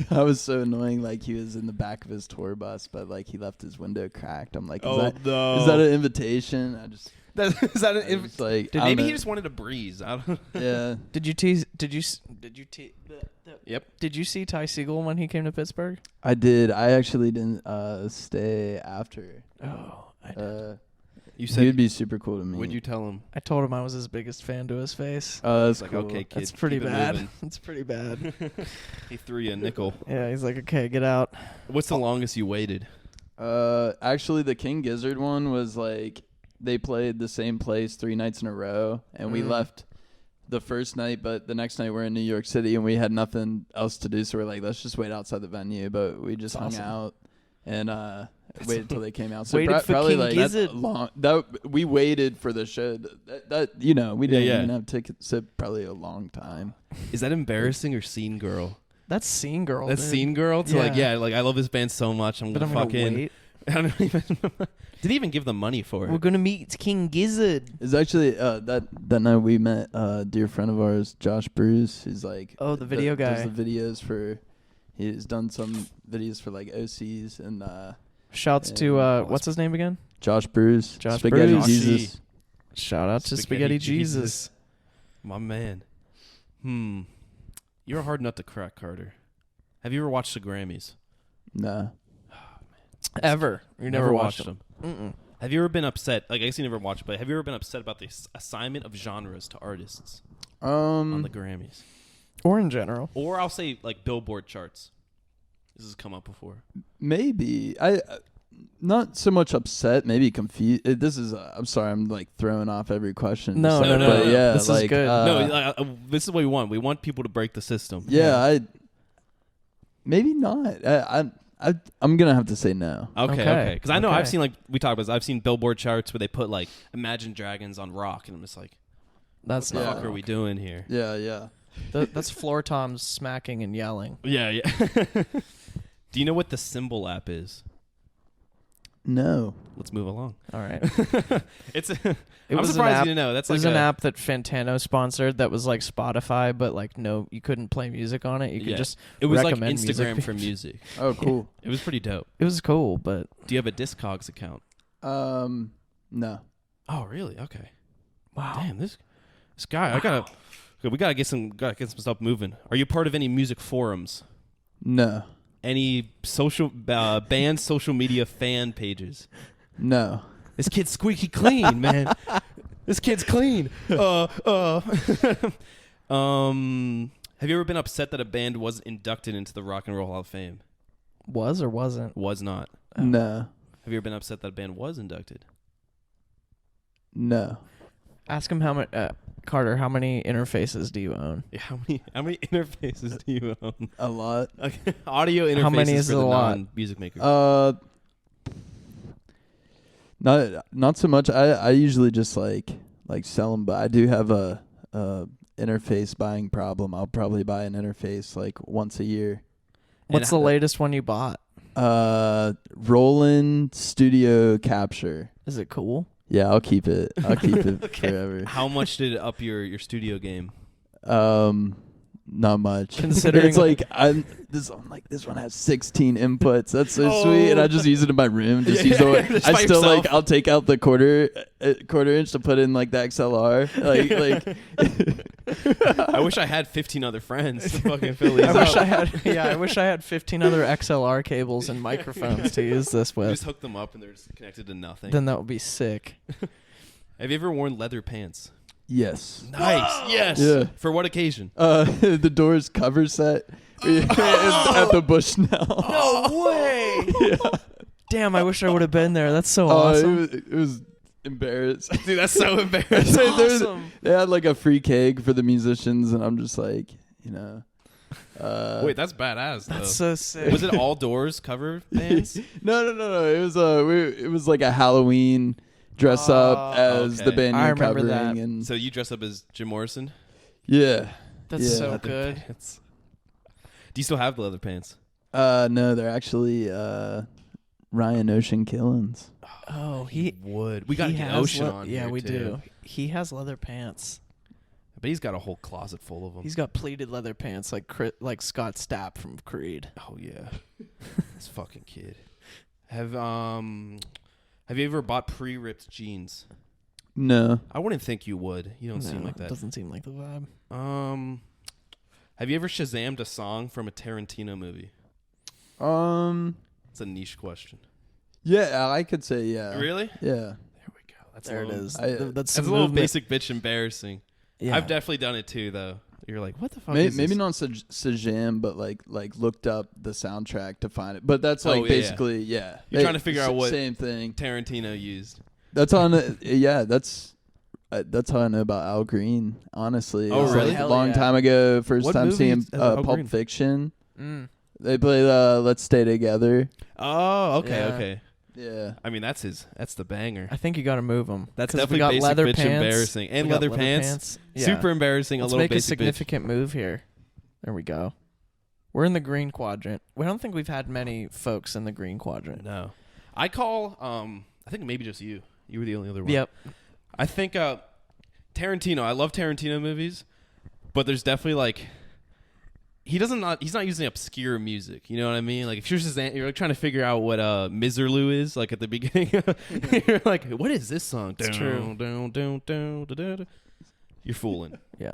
I was so annoying. Like, he was in the back of his tour bus, but like he left his window cracked. I'm like, No. is that an invitation? Is that I was like, Dude, I don't maybe he know. just wanted a breeze. I don't Yeah. Did you see Ty Segall when he came to Pittsburgh? I did. I actually didn't stay after. Oh, I did. You He said would be super cool to me. would you tell him? I told him I was his biggest fan to his face. Oh, that's Like, cool. okay, kid. That's pretty keep it bad. moving. That's pretty bad. He threw you a nickel. Yeah, he's like, okay, get out. What's the longest you waited? Actually, the King Gizzard one was like they played the same place 3 nights in a row, and we left the first night, but the next night we're in New York City and we had nothing else to do, so we're like, let's just wait outside the venue. But we just hung out and waited till they came out. So Waited for probably King like Gizzard. long. That we waited for the show. That we didn't Yeah. even have tickets. So probably a long time. Is that embarrassing or scene girl? That's Scene Girl. That's dude. scene girl to Yeah. like I love this band so much. I'm But gonna I'm gonna fucking. wait. I don't even. Did he even give them money for it? We're gonna meet King Gizzard. It's actually that night we met a dear friend of ours, Josh Bruce. He's like The video guy. Does the videos for. He's done some videos for like OCs and Shouts to Yeah. what's his name again? Josh Bruce. Josh Spaghetti Bruce. Jesus. Shout out to Spaghetti Jesus. My man. You're a hard nut to crack, Carter. Have you ever watched the Grammys? Nah. Ever? You never watched them. Mm-mm. Have you ever been upset? Like, I guess you never watched, but have you ever been upset about the assignment of genres to artists on the Grammys? Or in general. Or I'll say like Billboard charts. This has come up before. Maybe I not so much upset. Maybe confused. This is. I'm sorry. I'm like throwing off every question. No, So, no, but no. yeah, This is like, good. No, this is what we want. We want people to break the system. Yeah, maybe not. I'm gonna have to say no. Okay. Because I know I've Okay. seen, like we talked about this, I've seen Billboard charts where they put like Imagine Dragons on rock, and I'm just like, That's what the not. fuck are we doing here? Yeah. That's floor toms smacking and yelling. Yeah. Do you know what the Symbol app is? No. Let's move along. All right. It's. It I'm was an surprised app- you didn't know. That's It was like an app that Fantano sponsored that was like Spotify, but like no, you couldn't play music on it. You could Yeah. just It was like recommend Instagram music. for music. Oh, cool. It was pretty dope. It was cool, but Do you have a Discogs account? No. Oh, really? Okay. wow. Damn, this guy. We gotta get some stuff moving. Are you part of any music forums? No. Any social band social media fan pages? No. This kid's squeaky clean, man. This kid's clean. Have you ever been upset that a band was inducted into the Rock and Roll Hall of Fame? Was or wasn't? Was not. No. Have you ever been upset that a band was inducted? No. Ask him how much. Carter, how many interfaces do you own? Yeah, how many interfaces do you own? A lot. Okay. Audio interfaces How many is for the a lot? non-music makers. Not so much. I usually just like sell them, but I do have a interface buying problem. I'll probably buy an interface like once a year. What's the latest one you bought? Roland Studio Capture. Is it cool? Yeah, I'll keep it. I'll keep it Okay. forever. How much did it up your studio game? Not much. Considering it's like I'm like this one has 16 inputs. That's so sweet, and I just use it in my room. Just use the. Just I by still yourself. I'll take out the quarter inch to put in like the XLR. I wish I had 15 other friends to fucking fill these I wish up. I had. Yeah, I wish I had 15 other XLR cables and microphones to use this You with. just hook them up and they're just connected to nothing. Then that would be sick. Have you ever worn leather pants? Yes. Nice. Yes. Yeah. For what occasion? The Doors cover set at the Bushnell. No way. Yeah. Damn, I wish I would have been there. That's so awesome. It was embarrassing. Dude, that's so embarrassing. That's awesome. They had like a free cake for the musicians, and I'm just like, Wait, that's badass. Though. That's so sick. Was it all Doors cover bands? No. It was it was like a Halloween dress up as okay. the band I you're remember covering, that. and So you dress up as Jim Morrison? yeah. That's Yeah. so Leather good. pants. Do you still have the leather pants? No, they're actually Ryan Ocean Killens. Oh, he would. We got to he get has Ocean le- on Yeah, here, we too. do. He has leather pants. But he's got a whole closet full of them. He's got pleated leather pants like Scott Stapp from Creed. Oh yeah, this fucking kid. Have you ever bought pre-ripped jeans? No. I wouldn't think you would. You don't seem No, like that. Doesn't seem like the vibe. Have you ever Shazammed a song from a Tarantino movie? It's a niche question. Yeah, I could say yeah. Really? Yeah. There we go. That's There a it little, is. I- That's That's a little basic bitch embarrassing. Yeah. I've definitely done it too, though. You're like, what the fuck is Maybe this? not Shazam, but like looked up the soundtrack to find it. But that's Oh, like yeah. basically yeah. You're trying to figure out what- same thing. Tarantino used. That's on. Yeah, that's how I know about Al Green. Honestly, Oh, It's really? Like Hell long yeah. time ago, first What time movie seeing is Al Pulp Green? Fiction. Mm. They played Let's Stay Together. Oh, okay, Yeah. okay. Yeah. I mean, that's the banger. I think you got to move them. That's we definitely got basic leather bitch pants. embarrassing. And We got leather pants. Yeah. Super embarrassing. Let's a little make a basic bitch. significant move here. There we go. We're in the green quadrant. We don't think we've had many folks in the green quadrant. No, I call. I think maybe just you. You were the only other one. Yep. I think Tarantino. I love Tarantino movies, but there's definitely like he's not using obscure music. You know what I mean? Like if you're like trying to figure out what Miserlou is like at the beginning, you're like, what is this song? It's true. You're fooling. Yeah.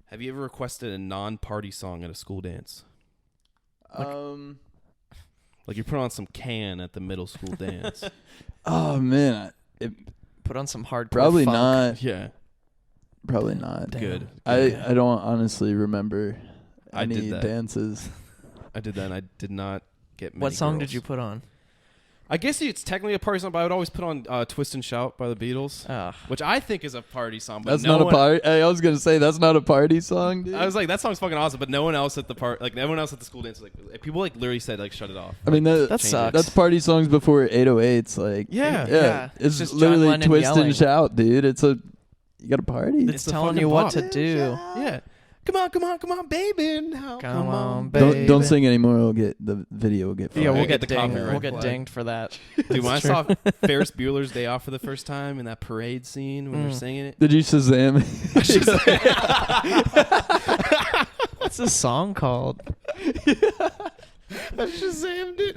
Have you ever requested a non-party song at a school dance? Like you put on some Can at the middle school dance. Oh man, Put on some hardcore probably funk. not. Yeah. Probably not. Damn. Good. I don't honestly remember I any did that. dances. I did that and I did not get many What song girls. did you put on? I guess it's technically a party song, but I would always put on Twist and Shout by the Beatles, which I think is a party song. But That's no not one, a party. I was gonna say that's not a party song, dude. I was like, that song's fucking awesome, but no one else at the everyone else at the school dance, like people like literally said like shut it off. I mean that That sucks. That's party songs before 808s. Like Yeah. Yeah. It's It's just John literally Lennon twist yelling. and shout, dude. You got a party. It's the telling fucking you what pop. to do. Yeah, come on, baby, now Come on, baby. Don't sing anymore. The video will get. Yeah, fired. we'll get get the dinged. copyright We'll get flag. dinged for that. Dude, when I That's saw true. Ferris Bueller's Day Off for the first time in that parade scene when they're singing it, Did you Shazam? What's this song called? I Shazammed it.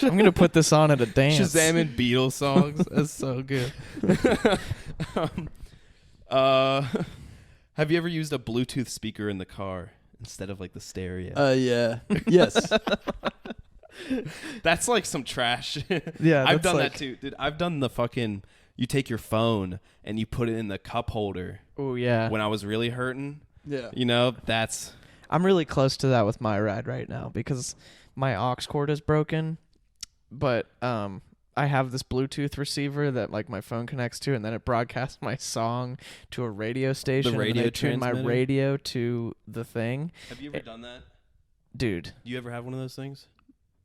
I'm gonna put this on at a dance. Shazamming Beatles songs. That's so good. Have you ever used a Bluetooth speaker in the car instead of like the stereo? Yeah. Yes. That's like some trash. Yeah, I've that's done like- that too, dude. I've done the fucking. You take your phone and you put it in the cup holder. Oh yeah. When I was really hurting, Yeah. you know, that's I'm really close to that with my ride right now because my aux cord is broken, but I have this Bluetooth receiver that like my phone connects to, and then it broadcasts my song to a radio station. radio and I tune my transmitter? radio to the thing. Have you ever done that? Dude, Do you ever have one of those things?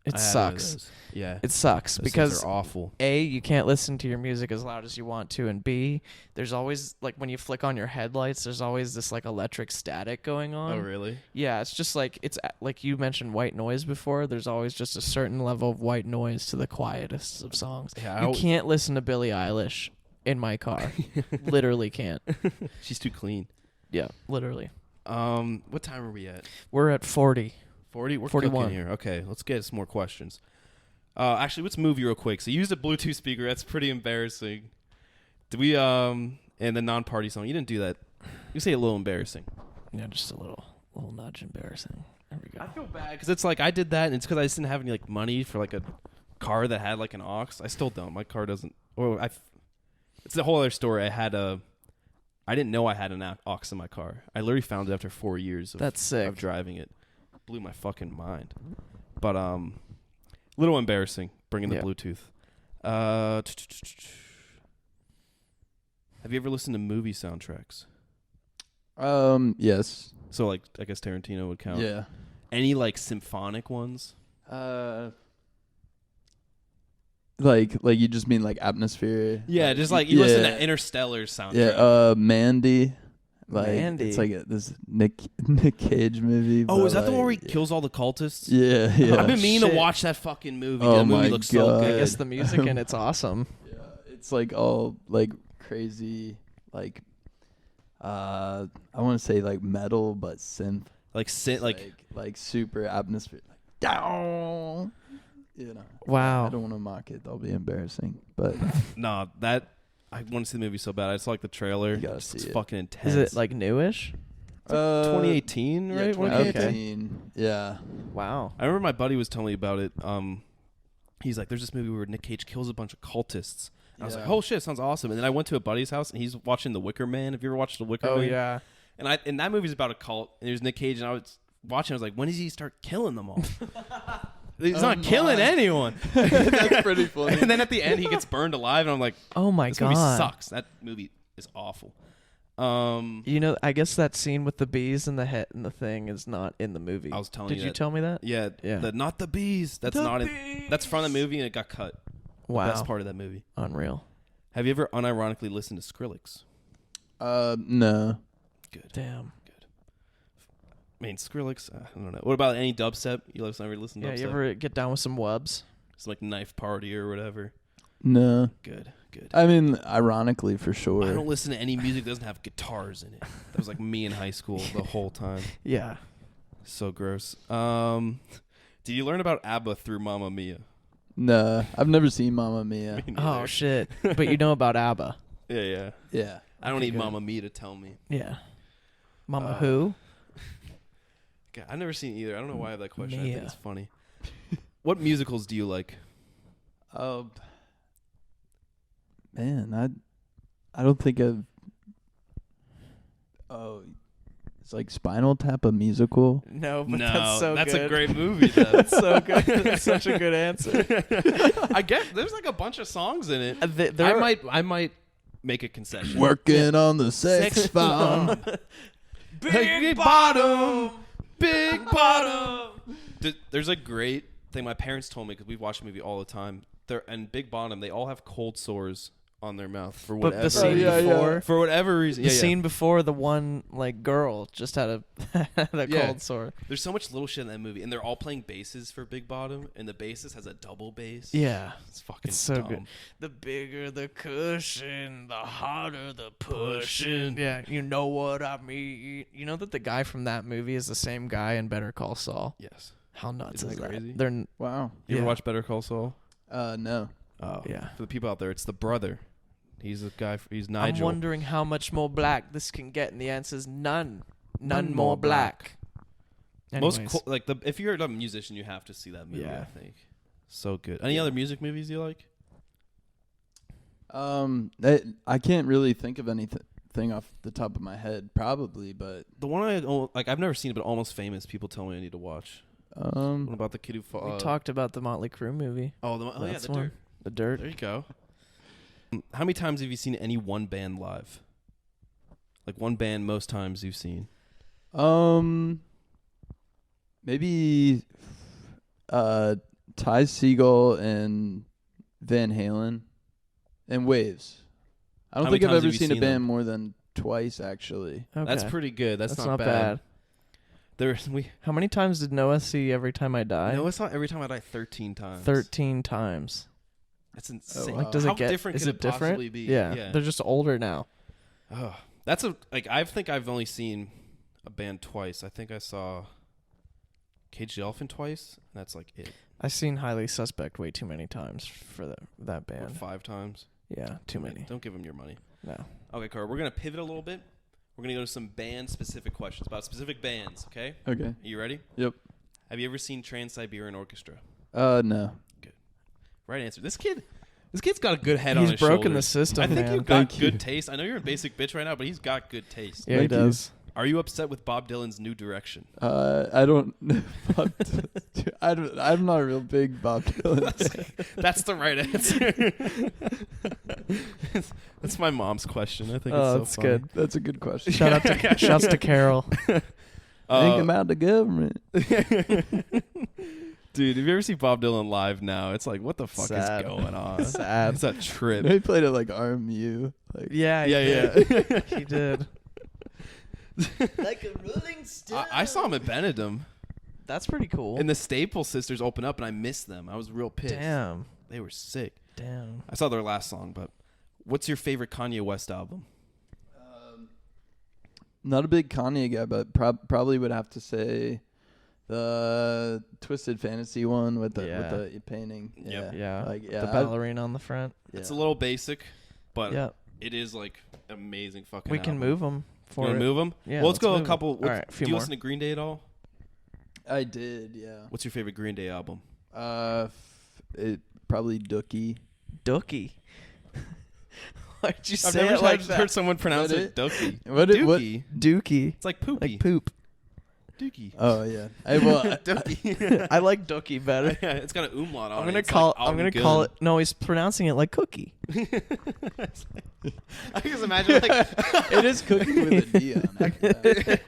It I had sucks. those. Yeah. It sucks Those because things are awful. A, you can't listen to your music as loud as you want to, and B, there's always like when you flick on your headlights, there's always this like electric static going on. Oh, really? Yeah, it's just like it's like you mentioned white noise before. There's always just a certain level of white noise to the quietest of songs. Yeah, You can't listen to Billie Eilish in my car. Literally can't. She's too clean. Yeah, literally. What time are we at? We're at 40. 40? We're 41. cooking here. Okay, let's get some more questions. Actually, let's move you real quick. So you used a Bluetooth speaker. That's pretty embarrassing. Did we, and the non-party song, you didn't do that. You say a little embarrassing. Yeah, just a little nudge embarrassing. There we go. I feel bad because it's like I did that, and it's because I just didn't have any like money for like a car that had like an aux. I still don't. My car doesn't. Or it's a whole other story. I didn't know I had an aux in my car. I literally found it after 4 years That's sick. of driving it. Blew my fucking mind. But little embarrassing bringing the Bluetooth. Have you ever listened to movie soundtracks? Yes. So like I guess Tarantino would count. Yeah. Any like symphonic ones? Like you just mean like atmosphere? Yeah, just like you listen to Interstellar's soundtrack. Yeah, Mandy. Like Mandy. it's like this Nick Cage movie. Oh, but is that the like, one where he kills all the cultists? Yeah, yeah. I've been meaning Shit. to watch that fucking movie. Oh That movie my looks so God. good. I guess the music in it's awesome. Yeah, it's like all like crazy, like I want to say like metal, but synth. Like Like super atmosphere. Like down. You know. Wow. I don't want to mock it. That'll be embarrassing. But no, that I want to see the movie so bad. I just like the trailer. You gotta It's see it. fucking intense. Is it like newish? 2018, yeah, right? When it came out? 2018. Yeah. Wow. I remember my buddy was telling me about it. He's like, "There's this movie where Nick Cage kills a bunch of cultists." And I was like, "Oh shit, sounds awesome!" And then I went to a buddy's house, and he's watching The Wicker Man. Have you ever watched The Wicker Man? Oh yeah. And that movie's about a cult. And there's Nick Cage, and I was watching. I was like, "When does he start killing them all?" He's not killing anyone. That's pretty funny. And then at the end, he gets burned alive, and I'm like, Oh my "This god. movie sucks. That movie is awful." You know, I guess that scene with the bees and the head and the thing is not in the movie. I was telling Did you you that. tell me that? Yeah, Yeah. not the bees. That's The not bees. in. That's from the movie, and it got cut. Wow. The best part of that movie. Unreal. Have you ever unironically listened to Skrillex? No. Good. Damn. I mean, Skrillex. I don't know. What about any dubstep? You ever listen to Yeah, dubstep? you ever get down with some wubs? It's like Knife Party or whatever. No. Good. I mean, ironically, for sure. I don't listen to any music that doesn't have guitars in it. That was like me in high school the whole time. Yeah. So gross. Did you learn about ABBA through Mamma Mia? No, I've never seen Mamma Mia. Me Oh neither. shit. But you know about ABBA. Yeah. Yeah. I don't Okay, need good. Mamma Mia to tell me. Yeah. Mama who? God, I've never seen either. I don't know why I have that question. I Mia. think it's funny. What musicals do you like? Oh, man, I don't think I've. Oh, it's like Spinal Tap, a musical. No, but No, that's so that's good. a great movie. Though. That's so good. That's such a good answer. I guess there's like a bunch of songs in it. There I might make a concession. Working on the sex farm. Big bottom, big bottom. There's a great thing my parents told me because we watch the movie all the time. And Big Bottom, they all have cold sores on their mouth for whatever. But the scene yeah, yeah. before, for whatever reason. the scene before, the one like girl just had a Yeah. cold sore. There's so much little shit in that movie, and they're all playing basses for Big Bottom, and the bassist has a double bass. Yeah, It's fucking it's so dumb. good. The bigger the cushion, the harder the pushing. Yeah, you know what I mean. You know that the guy from that movie is the same guy in Better Call Saul. Yes. How nuts Isn't is that that? crazy? They're Wow. You ever Yeah. watch Better Call Saul? No. Oh, Yeah. For the people out there, it's the brother. He's a guy. He's I'm Nigel. wondering how much more black this can get, and the answer is none. None None more more black. Most Anyways. if you're a musician, you have to see that movie. Yeah. I think so good. Any other music movies you like? I can't really think of anything off the top of my head, probably, but The one I've never seen it, but Almost Famous. People tell me I need to watch. What about the kid who? We talked about the Motley Crue movie. The That's one. Dirt. The Dirt. There you go. How many times have you seen any one band live? Like one band, most times you've seen. maybe Ty Segall and Van Halen and Waves. I don't How think many I've times ever have you seen a seen band them? more than twice, actually. Okay. That's pretty good. That's not bad. We How many times did Noah see Every Time I Die? no, it's not Every Time I Die 13 times. 13 times. That's insane. wow. Like, does How it get? different is could it it different? possibly be? Yeah, they're just older now. Oh, that's I think I've only seen a band twice. I think I saw Cage the Elephant twice. And that's like it. I've seen Highly Suspect way too many times for that Or band. 5 times. Yeah, too many. Don't give them your money. No. Okay, Carter, we're gonna pivot a little bit. We're gonna go to some band-specific questions about specific bands. Okay? Okay. Are you ready? Yep. Have you ever seen Trans-Siberian Orchestra? No. Right answer. This kid's got a good head on He's his broken the shoulders. system, I think man. you've got Thank good you. taste. I know you're a basic bitch right now, but he's got good taste. Yeah, he Thank you. does. Are you upset with Bob Dylan's New Direction? I don't. I'm not a real big Bob Dylan. That's the right answer. That's my mom's question. I think Oh, it's so that's funny. good. That's a good question. Shouts to Carol. Think about the government. Dude, if you ever see Bob Dylan live now, it's like, what the fuck Sad. is going on? Sad. It's a trip. He played at like RMU. Like, Yeah, Yeah. he did. like a rolling stone. I saw him at Benedum, That's pretty cool. and the Staple Sisters opened up, and I missed them. I was real pissed. Damn. They were sick. Damn. I saw their last song, but what's your favorite Kanye West album? Not a big Kanye guy, but probably would have to say the Twisted Fantasy one with the painting. Yep. Yeah. Like, The ballerina on the front. It's a little basic, but Yeah. it is like amazing fucking We can album. move them You for want it. to move them? Yeah, well, let's go move a 'em. couple. All right, a few do you more. listen to Green Day at all? I did, yeah. What's your favorite Green Day album? It probably Dookie. Dookie. Why'd you I've say never it like heard that? someone pronounce What it Dookie. What? Dookie. Dookie. It's like poopy. Like poop. Dookie. Oh yeah. Dookie. I like Dookie better. Yeah, it's got an umlaut on I'm it. gonna It's call. like I'm gonna Alton call Gun. it. No, he's pronouncing it like cookie. I can just imagine like it is cooking with a D on it.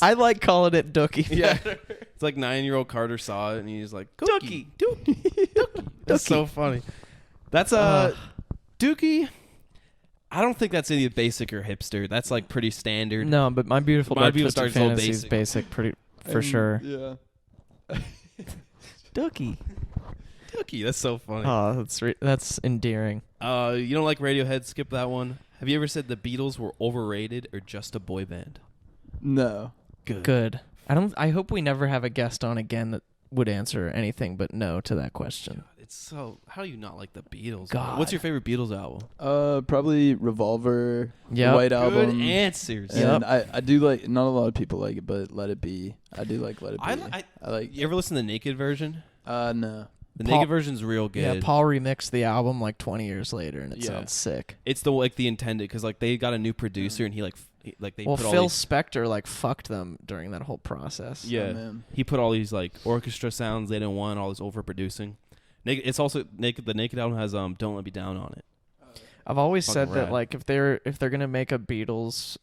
I like calling it Dookie. yeah. It's like 9-year-old Carter saw it and he's like Dookie. Dookie. That's so funny. That's Dookie. I don't think that's any basic or hipster. That's like pretty standard. No, but my beautiful My dark Beautiful twisted Dark's a little fantasy is basic. basic, pretty for sure. Yeah. Dookie. Dookie. That's so funny. Oh, that's endearing. You don't like Radiohead? Skip that one. Have you ever said the Beatles were overrated or just a boy band? No. Good. I hope we never have a guest on again that would answer anything but no to that question. It's so. How do you not like the Beatles? God. What's your favorite Beatles album? Probably Revolver. Yep. The White Good Album. answers. And I do like. Not a lot of people like it, but Let It Be. I do like Let It Be. I like. You ever listen to the Naked version? No. The Paul- Naked version's real good. Yeah, Paul remixed the album like 20 years later, and it Yeah. sounds sick. It's the intended because like they got a new producer and he they Well, put all Phil these, Spector like fucked them during that whole process. yeah Oh, man. he put all these like orchestra sounds they didn't want, all this overproducing. It's also Naked. The Naked album has Don't Let Me Down on it. I've always Fucking said that rad. like if they're gonna make a Beatles,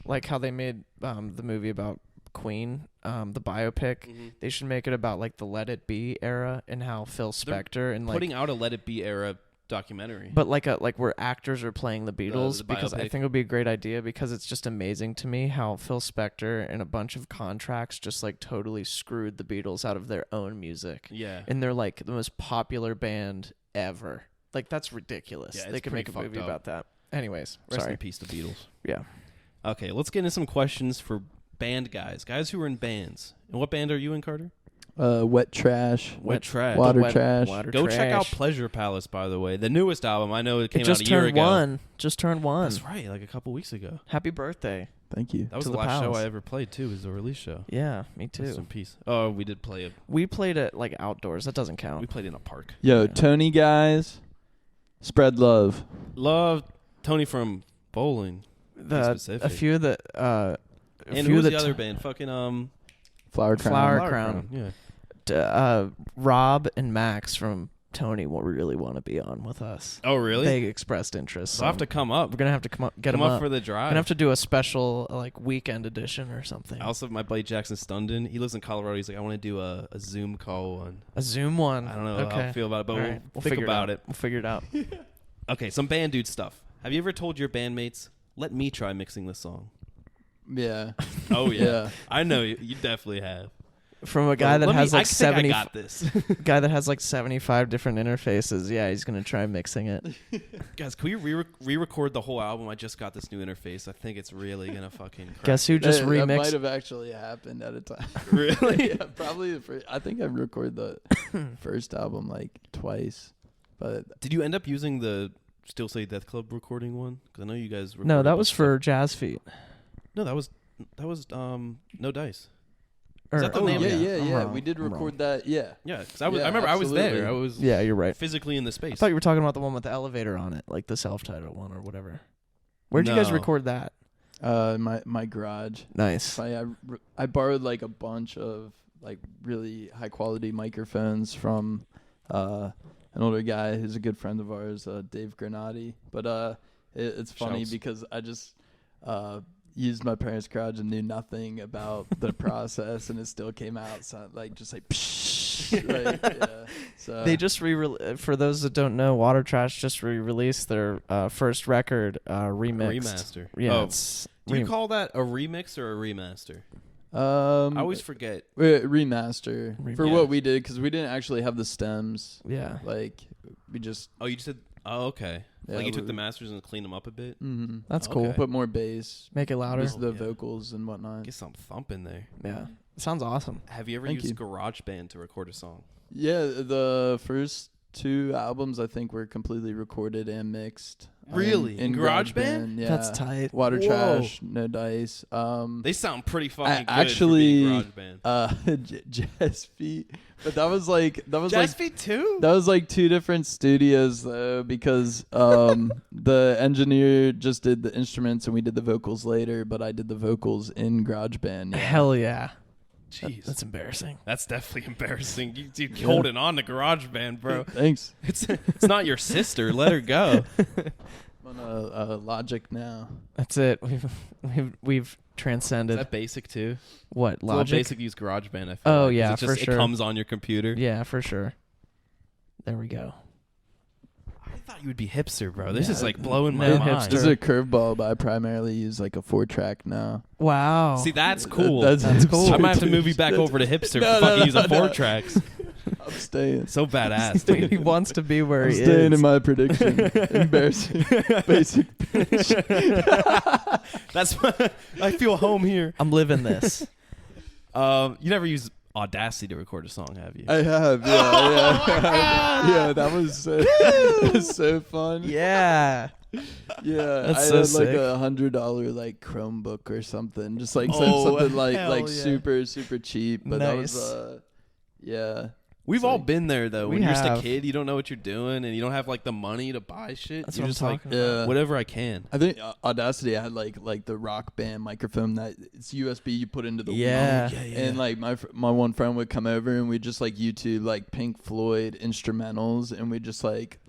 like how they made the movie about Queen, the biopic, they should make it about like the Let It Be era and how Phil Spector and like Putting out a Let It Be era documentary. but like where actors are playing the Beatles the because I biopic. think it would be a great idea because it's just amazing to me how Phil Spector and a bunch of contracts just like totally screwed the Beatles out of their own music. yeah, And they're like the most popular band ever. Like that's ridiculous. Yeah, They it's could make a pretty movie fucked up. about that. Anyways, rest sorry. in peace to Beatles. Yeah. Okay, let's get into some questions for band guys who are in bands. And what band are you in, Carter? Wet Trash. Wet Trash. Water Wet- Trash. Water Go check out Trash. Pleasure Palace, by the way. The newest album. I know it came It just out a year turned ago. one. Just turned one. That's right, like a couple weeks ago. Happy birthday. Thank you. That was To the the last show Palace. I ever played too. Was the release show. Yeah, me Rest too. in peace. Oh, we did play it. We played it like outdoors. That doesn't We count. played in a park. Yo, Yeah. Tony guys, spread love. Love Tony from Bowling. A specific. few of the And few who was of the the other band? Fucking Flower Crown. Flower Crown. Yeah. Rob and Max from Tony will really want to be on with us. Oh, really? They expressed interest. I'll have to come up. We're gonna have to get Come him up for the drive. Gonna have to do a special like weekend edition or something. I also have my buddy Jackson Stunden. He lives in Colorado. He's like, I want to do a Zoom call one. A Zoom one. I don't know how I feel about it, but right. we'll think about it. We'll figure it out. Okay, some band dude stuff. Have you ever told your bandmates, let me try mixing this song? Yeah. Oh, yeah. Yeah. I know you definitely have. From a guy that has like 70. I got this. Guy that has like 75 different interfaces. Yeah, he's gonna try mixing it. Guys, can we re-record the whole album? I just got this new interface. I think it's really gonna fucking crack. Guess who just That remixed? might have actually happened at a time. Really? Yeah, probably. I think I recorded the first album like twice. But Did you end up using the Still Say Death Club recording one? Because I know you guys. No, recorded that a was bunch of for Jazz Feet. stuff. No, that was No Dice. Or, that the name? yeah. I'm wrong. We did I'm record that. Yeah. Yeah, because Yeah, I remember I was there. absolutely. I was Yeah, you're right. physically in the I space. thought you were talking about the one with the elevator on it, like the self-titled one or whatever. Where'd you guys No. record that? My garage. Nice. I borrowed like a bunch of like really high quality microphones from an older guy who's a good friend of ours, Dave Granati. But it's funny Shouts. because I just used my parents' garage and knew nothing about the process, and it still came out like just like psh, like, yeah. So They just for those that don't know, Water Trash just re-released their first record, remixed. Remaster. Yeah, Oh. it's Do you call that a remix or a remaster? I I always forget. remaster for Yeah. what we did because we didn't actually have the stems. yeah. Like we just Oh, you just said. Oh, okay. Yeah, like you took we- the masters and cleaned them up a bit. that's cool. Okay. Put more bass, Make it louder. just the Yeah. vocals and whatnot. Get some thump in there. Yeah, sounds awesome. Have you ever Thank used you. GarageBand to record a song? Yeah, the first two albums I think were completely recorded and mixed. Really? In GarageBand? Yeah, That's tight. Water Whoa. Trash, No Dice. They sound pretty fucking good actually, for being GarageBand. Jazz Feet, but that was like Jazz Feet too? that was like two different studios though because the engineer just did the instruments and we did the vocals later, but I did the vocals in GarageBand. Yeah. Hell yeah. Jeez. That's embarrassing. That's definitely embarrassing. You holding on to GarageBand, bro. Thanks. It's not your sister. Let her go. I'm on Logic now. That's it. We've Is transcended that basic too? what It's a little Logic. basic to use GarageBand. I feel Oh, like, 'cause yeah, it just, for sure. It comes on your computer. Yeah, for sure. There we go. I thought you would be hipster, bro. This Yeah. is like blowing No my mind. This is a curveball, but I primarily use like a 4-track now. Wow. See, that's cool. That's cool. I might have to move you back over to hipster No, for no, fucking no, using no. 4 tracks. I'm staying. So badass, he dude. wants to be where I'm he staying is. in my prediction. Embarrassing. Basic bitch. That's what I feel home here. I'm living this. You never use Audacity to record a song, have you? I have, yeah. Yeah, that was so fun. Yeah. Yeah, That's I so had sick. like $100 like Chromebook or something, just like Oh, something like hell yeah. super cheap. But that was Nice. yeah. We've It's all like- been there though. We When you're just a have. kid, you don't know what you're doing, and you don't have like the money to buy shit. That's You're what I'm just like, talking Yeah. whatever I can. I think Audacity had like the Rock Band microphone that it's USB you put into the Yeah. wall. And like my one friend would come over and we just like YouTube like Pink Floyd instrumentals and we just like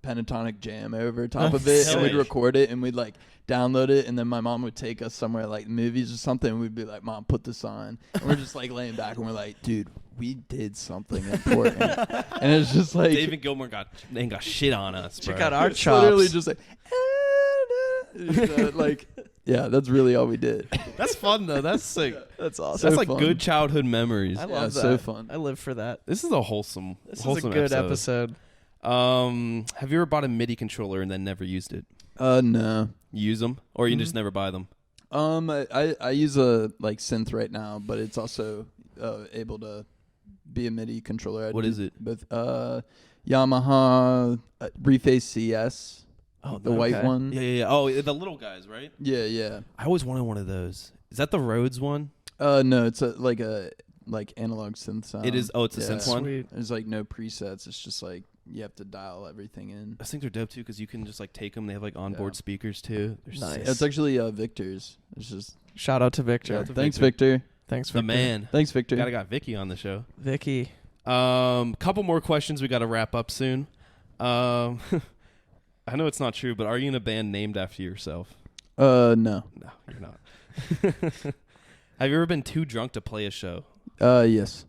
pentatonic jam over top of it and we'd Sick. record it and we'd like download it and then my mom would take us somewhere like movies or something and we'd be like, Mom, put this on. And we're just like laying back and we're like, dude, we did something important. And it's just like David Gilmour ain't got shit on us, bro. Check out our it's literally chops. just like yeah, that's really all we did. That's fun though. That's sick. That's awesome. That's So like fun. good childhood memories. I Yeah, love that. so fun. I live for that. This is a wholesome. This wholesome is a good episode. Have you ever bought a MIDI controller and then never used it? No. You use them, or you Mm-hmm. just never buy them? I use a like synth right now, but it's also able to be a MIDI controller. What is it? With Yamaha Reface CS, the white okay. one. Yeah. Oh, the little guys, right? Yeah. I always wanted one of those. Is that the Rhodes one? No, it's a analog synth sound. It is. Oh, it's a synth one. Sweet. There's like no presets. It's just like you have to dial everything in. Those things are dope too because you can just like take them. They have like onboard Yeah. speakers too. They're Nice. sick. It's actually Victor's. It's just Shout out to Victor. thanks, Victor. Thanks, The Victor. man. Thanks, Victor. Got Vicky on the show. Vicky. Couple more questions. We got to wrap up soon. I know it's not true, but are you in a band named after yourself? No. No, you're not. Have you ever been too drunk to play a show? Yes.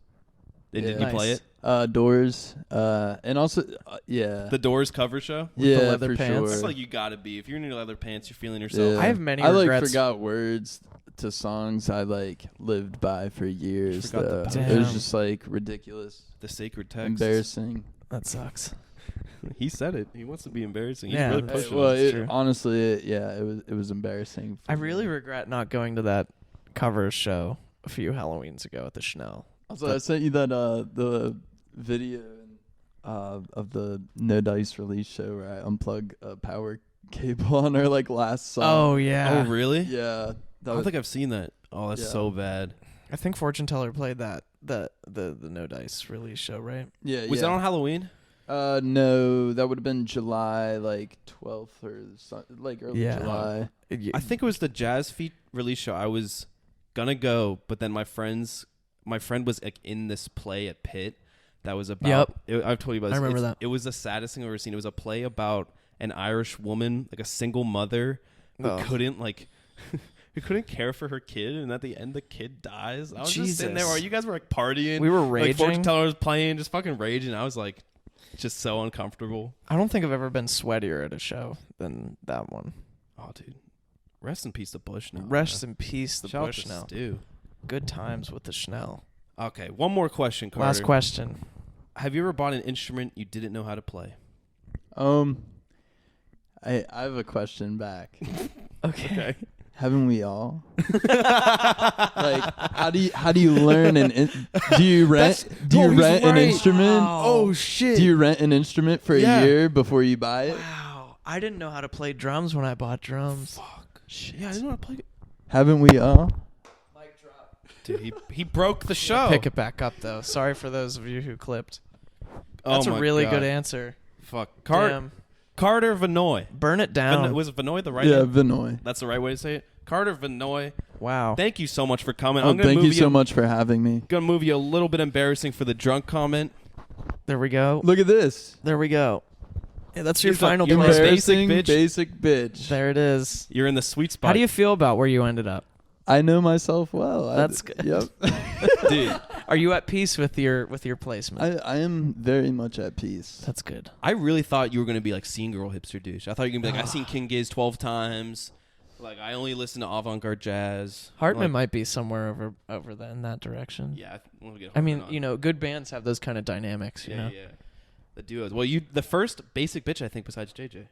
And Yeah. did you play Nice. it? Doors. And also, yeah. The Doors cover show? Yeah, the leather for pants? That's sure. like you got to be. If you're in your leather pants, you're feeling yourself. Yeah. I have many I regrets. forgot words to songs I lived by for years. forgot the Though. It was Damn. just ridiculous, The sacred text. embarrassing. That sucks. He said it. He wants to be embarrassing. He's Yeah, really that's pushing Well, us. true. honestly, it was embarrassing. I really regret not going to that cover show a few Halloweens ago at the Schnell. Also, I sent you that the video of the No Dice release show where I unplug a power cable on our last song. Oh yeah. Oh, really? Yeah. I don't think I've seen that. Oh, that's Yeah. so bad. I think Fortune Teller played that the No Dice release show, right? Yeah. Was that on Halloween? No, that would have been July 12th or early Yeah. July. I think it was the Jazz Feet release show. I was gonna go, but then my friend was in this play at Pitt that was about. I've told you about this. I remember that. It was the saddest thing I've ever seen. It was a play about an Irish woman, a single mother who couldn't who couldn't care for her kid, and at the end the kid dies. I was just sitting there while you guys were partying. We were Fortune raging. Teller was playing, just fucking raging. I was just so uncomfortable. I don't think I've ever been sweatier at a show than that one. Oh, dude. Rest in peace, the Bush now. Rest in peace, the Shout out Bush to now. Stu. Good times with the Schnell. Okay, one more question, Carter. Last question. Have you ever bought an instrument you didn't know how to play? I have a question back. Okay. Haven't we all? How do you learn do you rent an instrument? Wow. shit. Do you rent an instrument for a year before you buy it? Wow. I didn't know how to play drums when I bought drums. Fuck. Shit. Yeah, I didn't know how to play it. Haven't we all? Dude, he broke the show. Pick it back up though. Sorry for those of you who clipped. Oh That's a my really God. good answer. Fuck. Damn. Carter Vannoy. Burn it down. Was Vannoy the right Yeah, name? Vannoy. That's the right way to say it? Carter Vannoy. Wow. Thank you so much for coming. Oh, I'm gonna thank move you so much for having me. Gonna move you a little bit embarrassing for the drunk comment. There we go. Look at this. There we go. Yeah, that's your He's a- final you're place. basic Embarrassing bitch. basic bitch. There it is. You're in the sweet spot. How do you feel about where you ended up? I know myself well. That's good. Yep. Dude, Are you at peace with your placement? I am very much at peace. That's good. I really thought you were gonna be like scene girl hipster douche. I thought you were gonna be like, I've seen King Gaze 12 times. Like I only listen to avant-garde jazz. Hartman Like, might be somewhere over in that direction. Yeah, I want to get. I mean, Hartman on. good bands have those kind of dynamics. You know. Yeah. The duos. Well, the first basic bitch I think besides JJ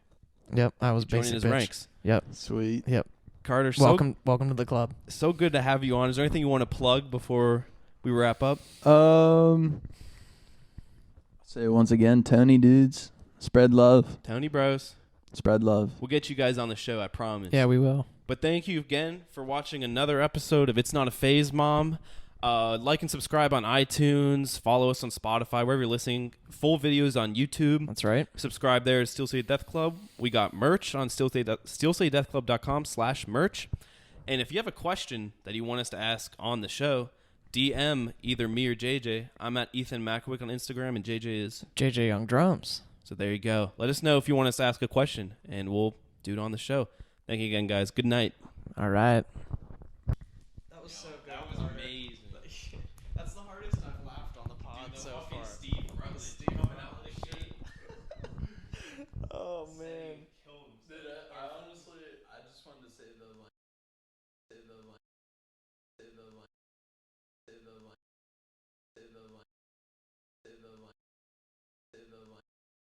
Yep. I was joining basic his bitch. ranks. Yep. Sweet. Yep. Carter, Welcome to the club. so good to have you on. Is there anything you want to plug before we wrap up? Say it once again, Tony dudes, spread love. Tony Bros. Spread love. We'll get you guys on the show, I promise. Yeah, we will. But thank you again for watching another episode of It's Not a Phase, Mom. Like and subscribe on iTunes. Follow us on Spotify, wherever you're listening. Full videos on YouTube. That's right. Subscribe there to Still Say Death Club. We got merch on stillsaydeathclub.com/merch. And if you have a question that you want us to ask on the show, DM either me or JJ. I'm at Ethan Mackwick on Instagram, and JJ is. JJ Young Drums. So there you go. Let us know if you want us to ask a question, and we'll do it on the show. Thank you again, guys. Good night. All right. That was so good. That was amazing. That's the hardest I've laughed on the pod so far. Steve coming out with a shit. Oh man.